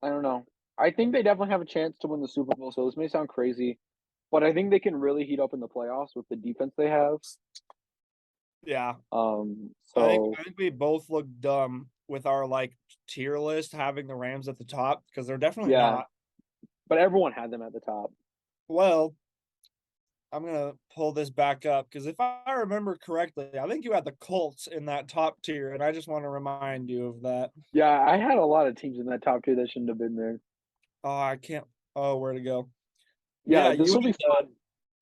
I don't know. I think they definitely have a chance to win the Super Bowl. So this may sound crazy, but I think they can really heat up in the playoffs with the defense they have. Yeah. So I think we both look dumb with our like tier list having the Rams at the top because they're definitely not. But everyone had them at the top. Well, I'm gonna pull this back up because if I remember correctly, I think you had the Colts in that top tier, and I just want to remind you of that. Yeah, I had a lot of teams in that top tier that shouldn't have been there. Oh, I can't. Oh, where to go? Yeah, this will be fun.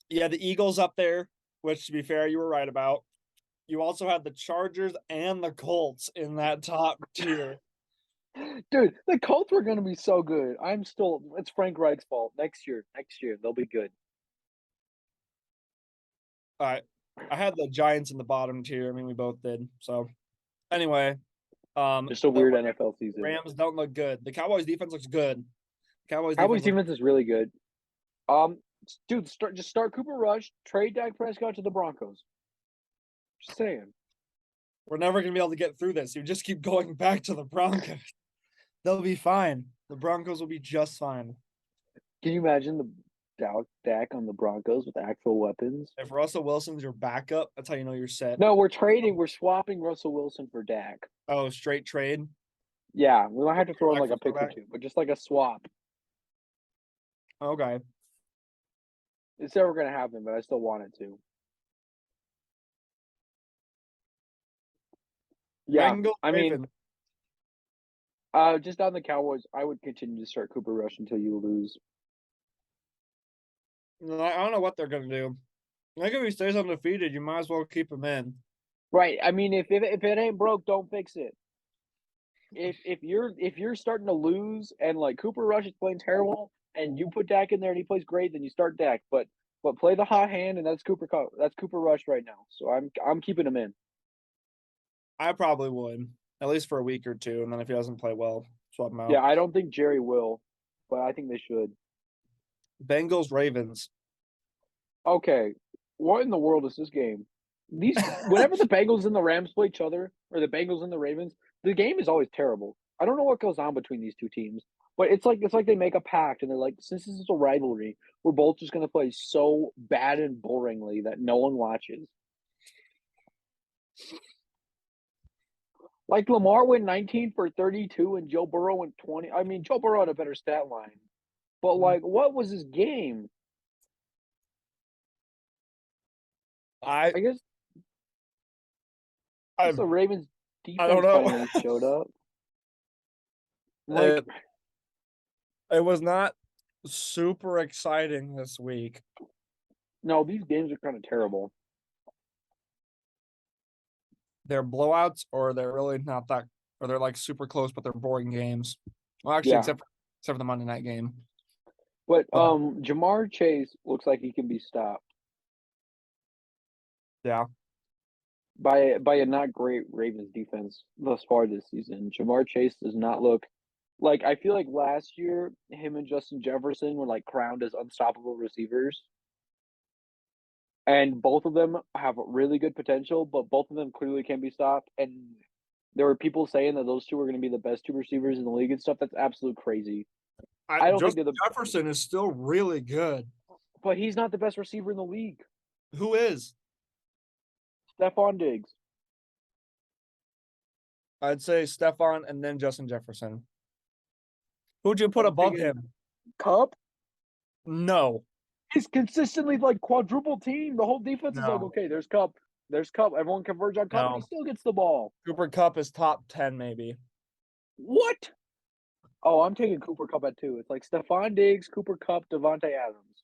Yeah, the Eagles up there, which to be fair, you were right about. You also had the Chargers and the Colts in that top tier. Dude, the Colts were going to be so good. It's Frank Reich's fault. Next year, they'll be good. All right. I had the Giants in the bottom tier. I mean, we both did. So, anyway, just a weird NFL season. Rams don't look good. The Cowboys defense looks good. Cowboys defense is really good. Dude, start Cooper Rush, trade Dak Prescott to the Broncos. Just saying. We're never gonna be able to get through this. You just keep going back to the Broncos. They'll be fine. The Broncos will be just fine. Can you imagine the Dak on the Broncos with actual weapons? If Russell Wilson's your backup, that's how you know you're set. No, we're swapping Russell Wilson for Dak. Oh, straight trade? Yeah, we might have to throw in like a pick or two, but just like a swap. Okay. It's never gonna happen, but I still want it to. Yeah, I mean, just on the Cowboys, I would continue to start Cooper Rush until you lose. I don't know what they're gonna do. I think if he stays undefeated, you might as well keep him in. Right. I mean, if it ain't broke, don't fix it. If you're starting to lose and like Cooper Rush is playing terrible and you put Dak in there and he plays great, then you start Dak. But play the hot hand, and that's Cooper Rush right now. So I'm keeping him in. I probably would, at least for a week or two, and then if he doesn't play well, swap him out. Yeah, I don't think Jerry will, but I think they should. Bengals Ravens. Okay, what in the world is this game? Whenever the Bengals and the Rams play each other, or the Bengals and the Ravens, the game is always terrible. I don't know what goes on between these two teams, but it's like they make a pact and they're like, since this is a rivalry, we're both just gonna play so bad and boringly that no one watches. Like Lamar went 19 for 32 and Joe Burrow went 20. I mean, Joe Burrow had a better stat line, but like, what was his game? I guess the Ravens defense I don't know. finally showed up. Like, it was not super exciting this week. No, these games are kind of terrible. They're blowouts, or they're really not that, or they're like super close, but they're boring games. Well, actually, Yeah. except for the Monday night game. But But Jamar Chase looks like he can be stopped yeah, by a not great Ravens defense thus far this season. Jamar Chase does not look like I feel like last year him and Justin Jefferson were like crowned as unstoppable receivers. And both of them have really good potential, but both of them clearly can be stopped. And there were people saying that those two are going to be the best two receivers in the league and stuff. That's absolute crazy. I don't think they're Justin the, Jefferson is still really good. but he's not the best receiver in the league. Who is? Stephon Diggs. I'd say Stephon and then Justin Jefferson. Who'd you put I'm above thinking him? Cup. No, He's consistently like quadruple team. The whole defense is like, no, okay, there's Cup. There's Cup. Everyone converge on Cup, and he no. still gets the ball. Cooper Kupp is top 10, maybe. What? Oh, I'm taking Cooper Cup at 2. It's like Stephon Diggs, Cooper Cup, Devontae Adams.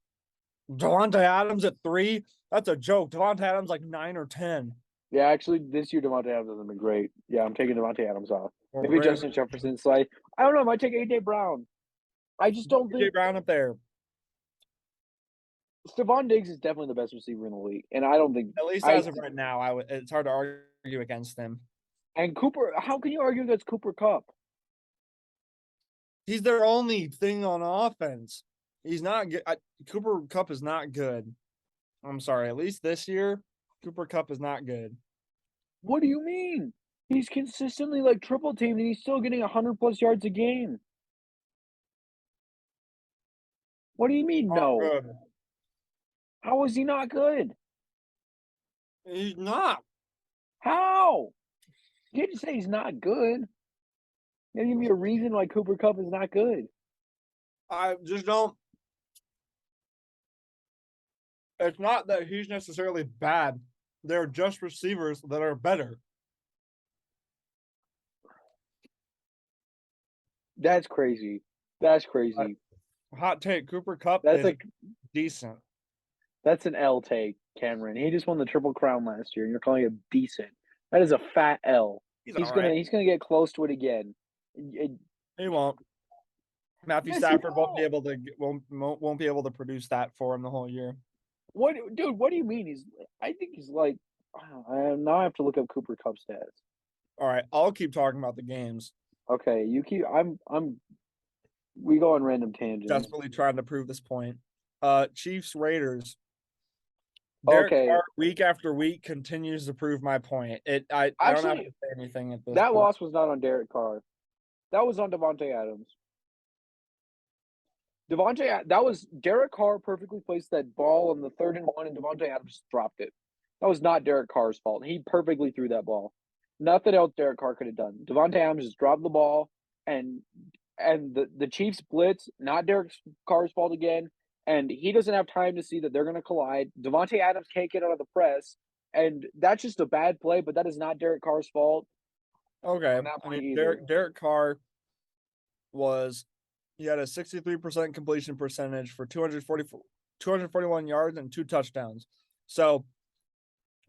Devontae Adams at 3? That's a joke. Devontae Adams like 9 or 10. Yeah, actually, this year Devontae Adams hasn't been great. Yeah, I'm taking Devontae Adams off. Or Maybe Justin Jefferson's like, I don't know. I might take AJ Brown. I just don't AJ think Brown up there. Stephon Diggs is definitely the best receiver in the league, and I don't think At least I as of right now, it's hard to argue against him. and Cooper. How can you argue against Cooper Cup? He's their only thing on offense. He's not good. Cooper Kupp is not good. I'm sorry. At least this year, Cooper Kupp is not good. What do you mean? He's consistently like triple teamed, and he's still getting 100+ yards a game. What do you mean? Not No. good. How is he not good? He's not. How? You can't just say he's not good. You gotta give me a reason why Cooper Cup is not good. I just don't. It's not that he's necessarily bad. They're just receivers that are better. That's crazy. That's crazy. Hot take: Cooper Kupp That's is like decent. that's an L take, Cameron. He just won the Triple Crown last year, and you're calling it decent. That is a fat L. He's He's all gonna right. he's gonna get close to it again. He won't. Matthew Yes, he Stafford won't will. be able to produce that for him the whole year. What, dude? What do you mean? I think he's like. Now I have to look up Cooper Cup stats. All right, I'll keep talking about the games. Okay, you keep. I'm. We go on random tangents. Desperately trying to prove this point. Chiefs Raiders. Derek Okay. Carr, week after week, continues to prove my point. I don't have to Actually, say anything at this that point. loss was not on Derek Carr. That was on Devontae Adams. That was Derek Carr perfectly placed that ball on the 3rd and 1, and Devontae Adams dropped it. That was not Derek Carr's fault. He perfectly threw that ball. Nothing else Derek Carr could have done. Devontae Adams just dropped the ball, and the Chiefs blitz, not Derek Carr's fault again. And he doesn't have time to see that they're going to collide. Devontae Adams can't get out of the press, and that's just a bad play. But that is not Derek Carr's fault. Okay, On that I point mean either. Derek Carr he had a 63% completion percentage for 241 yards and 2 touchdowns. So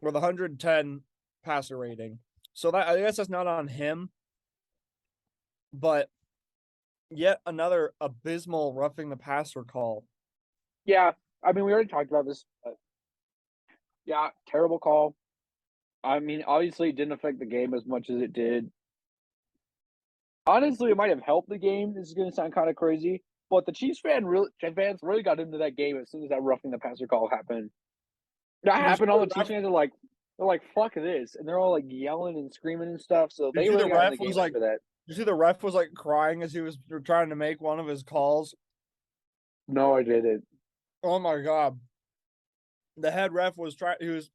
with 110 passer rating. So that I guess that's not on him. But yet another abysmal roughing the passer call. Yeah, I mean, we already talked about this. But yeah, terrible call. I mean, obviously, it didn't affect the game as much as it did. Honestly, it might have helped the game. This is going to sound kind of crazy, but the fans really got into that game as soon as that roughing the passer call happened. That happened. All the Chiefs fans are like, "Fuck this," and they're all like yelling and screaming and stuff. So they really got in the game after that. You see the ref was like crying as he was trying to make one of his calls. No, I didn't. Oh my god. The head ref he was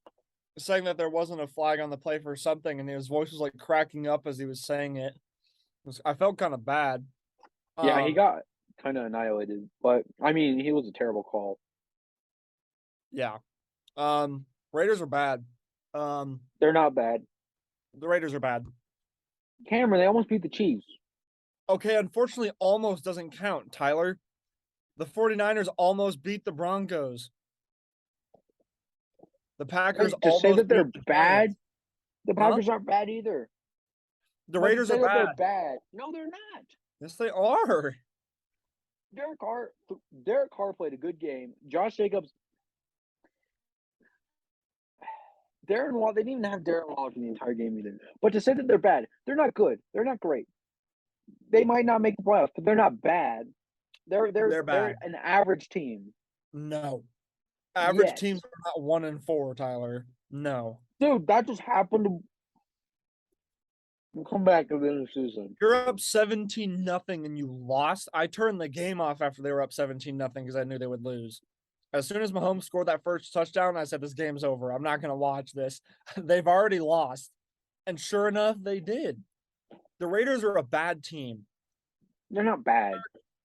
saying that there wasn't a flag on the play for something, and his voice was like cracking up as he was saying it. I felt kind of bad. Yeah, he got kind of annihilated, but I mean, he was a terrible call. Yeah. Raiders are bad. They're not bad. The Raiders are bad. Cameron, they almost beat the Chiefs. Okay, unfortunately, almost doesn't count, Tyler. The 49ers almost beat the Broncos. The Packers To say almost that they're beat the bad, Giants. the Packers aren't bad either. The But to Raiders say are that they're bad. bad, no, they're not. Yes, they are. Derek Carr played a good game. Josh Jacobs, Darren Waller. They didn't even have Darren Waller for the entire game either. But to say that they're bad, they're not good. They're not great. They might not make the playoffs, but they're not bad. They're bad. an average team. No. Average Yes. teams are not 1-4, Tyler. No. Dude, that just happened to come back at the end of the season. You're up 17-0 and you lost. I turned the game off after they were up 17-0 because I knew they would lose. As soon as Mahomes scored that first touchdown, I said, this game's over. I'm not going to watch this. They've already lost. And sure enough, they did. The Raiders are a bad team. They're not bad.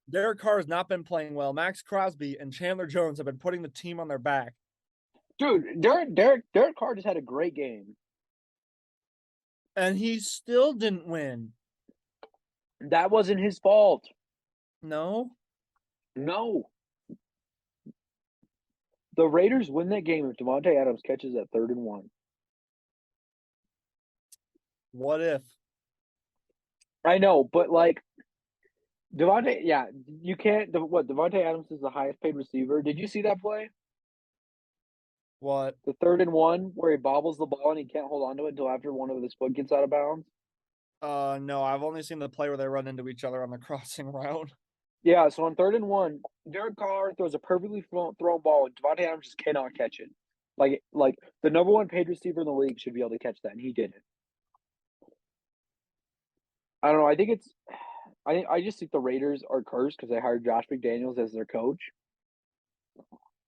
Derek Carr has not been playing well. Max Crosby and Chandler Jones have been putting the team on their back. Dude, Derek Carr just had a great game. And he still didn't win. That wasn't his fault. No. No. The Raiders win that game if Davante Adams catches that 3rd and 1. What if? I know, but like Davante, yeah, you can't. Davante Adams is the highest paid receiver. Did you see that play? What? The 3rd and 1 where he bobbles the ball and he can't hold on to it until after one of his foot gets out of bounds. No, I've only seen the play where they run into each other on the crossing route. Yeah, so on 3rd and 1, Derek Carr throws a perfectly thrown ball, and Davante Adams just cannot catch it. Like the number 1 paid receiver in the league should be able to catch that, and he didn't. I don't know. I think it's. I just think the Raiders are cursed because they hired Josh McDaniels as their coach.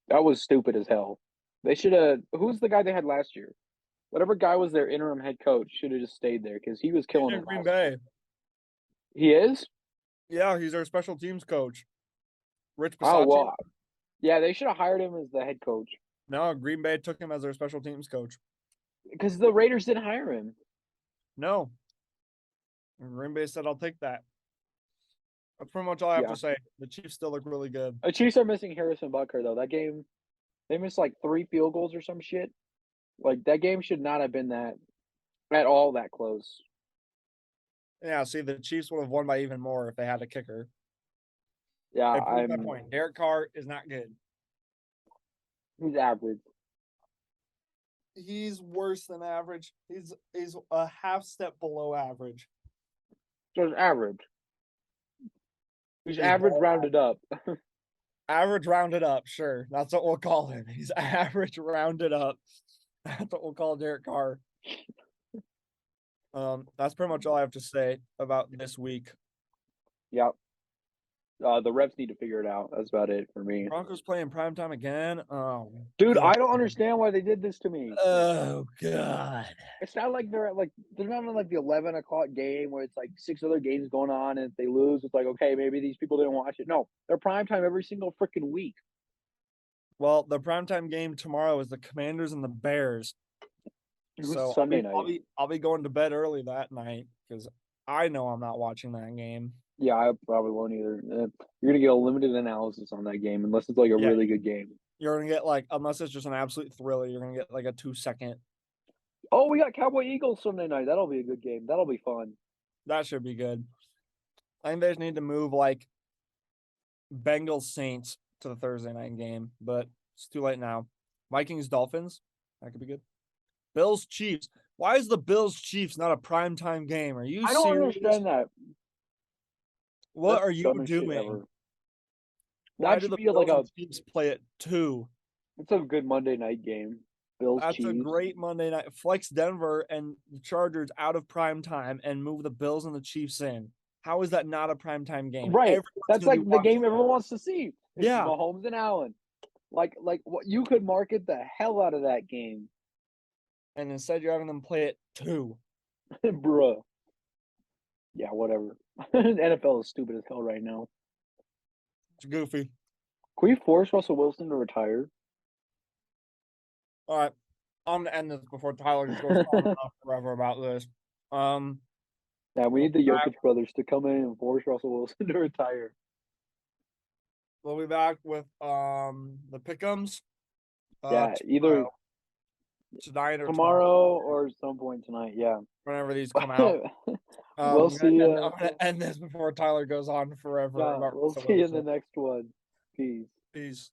That was stupid as hell. They should have. Who's the guy they had last year? Whatever guy was their interim head coach should have just stayed there because he was killing He's in them. Green Bay. He is? Yeah, he's our special teams coach. Rich Oh, Bisaccia. well. Yeah, they should have hired him as the head coach No, Green Bay took him as their special teams coach. because the Raiders didn't hire him. No. And Green Bay said, I'll take that. That's pretty much all I have Yeah. to say. The Chiefs still look really good. The Chiefs are missing Harrison Butker, though. That game, they missed like 3 field goals or some shit. Like, that game should not have been that at all that close. Yeah, see, the Chiefs would have won by even more if they had a kicker. Yeah, They proved my point. Derek Carr is not good. He's average. He's worse than average. He's a half step below average. So it's average. He's He's average below rounded up. Average rounded up, sure. That's what we'll call him. He's average rounded up. That's what we'll call Derek Carr. That's pretty much all I have to say about this week. Yep. The refs need to figure it out. That's about it for me. Broncos playing primetime again. Oh, Dude, God. I don't understand why they did this to me. Oh God. It's not like they're not in like the 11 o'clock game where it's like 6 other games going on, and if they lose, it's like, okay, maybe these people didn't watch it. No, they're primetime every single freaking week. Well, the primetime game tomorrow is the Commanders and the Bears. So Sunday night. I'll be going to bed early that night because I know I'm not watching that game. Yeah, I probably won't either. You're gonna get a limited analysis on that game unless it's like a really good game. You're gonna get unless it's just an absolute thriller, you're gonna get like a 2-second. Oh, we got Cowboy Eagles Sunday night. That'll be a good game. That'll be fun. That should be good. I think they just need to move like Bengals Saints to the Thursday night game, but it's too late now. Vikings Dolphins, that could be good. Bills Chiefs. Why is the Bills Chiefs not a primetime game? Are you I don't serious? understand that. What That's are you dumbest shit doing? ever. Why That do should the be Bills like and Chiefs play at 2? it's a good Monday night game. Bills That's Chiefs. a great Monday night. Flex Denver and the Chargers out of prime time and move the Bills and the Chiefs in. How is that not a primetime game? Right. Everyone's That's gonna like be the game watching everyone wants to see. It's Yeah. Mahomes and Allen. Like what you could market the hell out of that game. that. And instead you're having them play at 2. Bruh. Yeah, whatever. NFL is stupid as hell right now. It's goofy. Can we force Russell Wilson to retire? All right. I'm gonna end this before Tyler just goes on and on forever about this. Yeah, we need the Jokic brothers to come in and force Russell Wilson to retire. We'll be back with the pick'ems. Yeah, either tonight or tomorrow or some point tonight. Yeah. whenever these come out. We'll see. I'm gonna end this before Tyler goes on forever. Yeah, about we'll Russell see you in the Wilson. next one. Peace. Peace.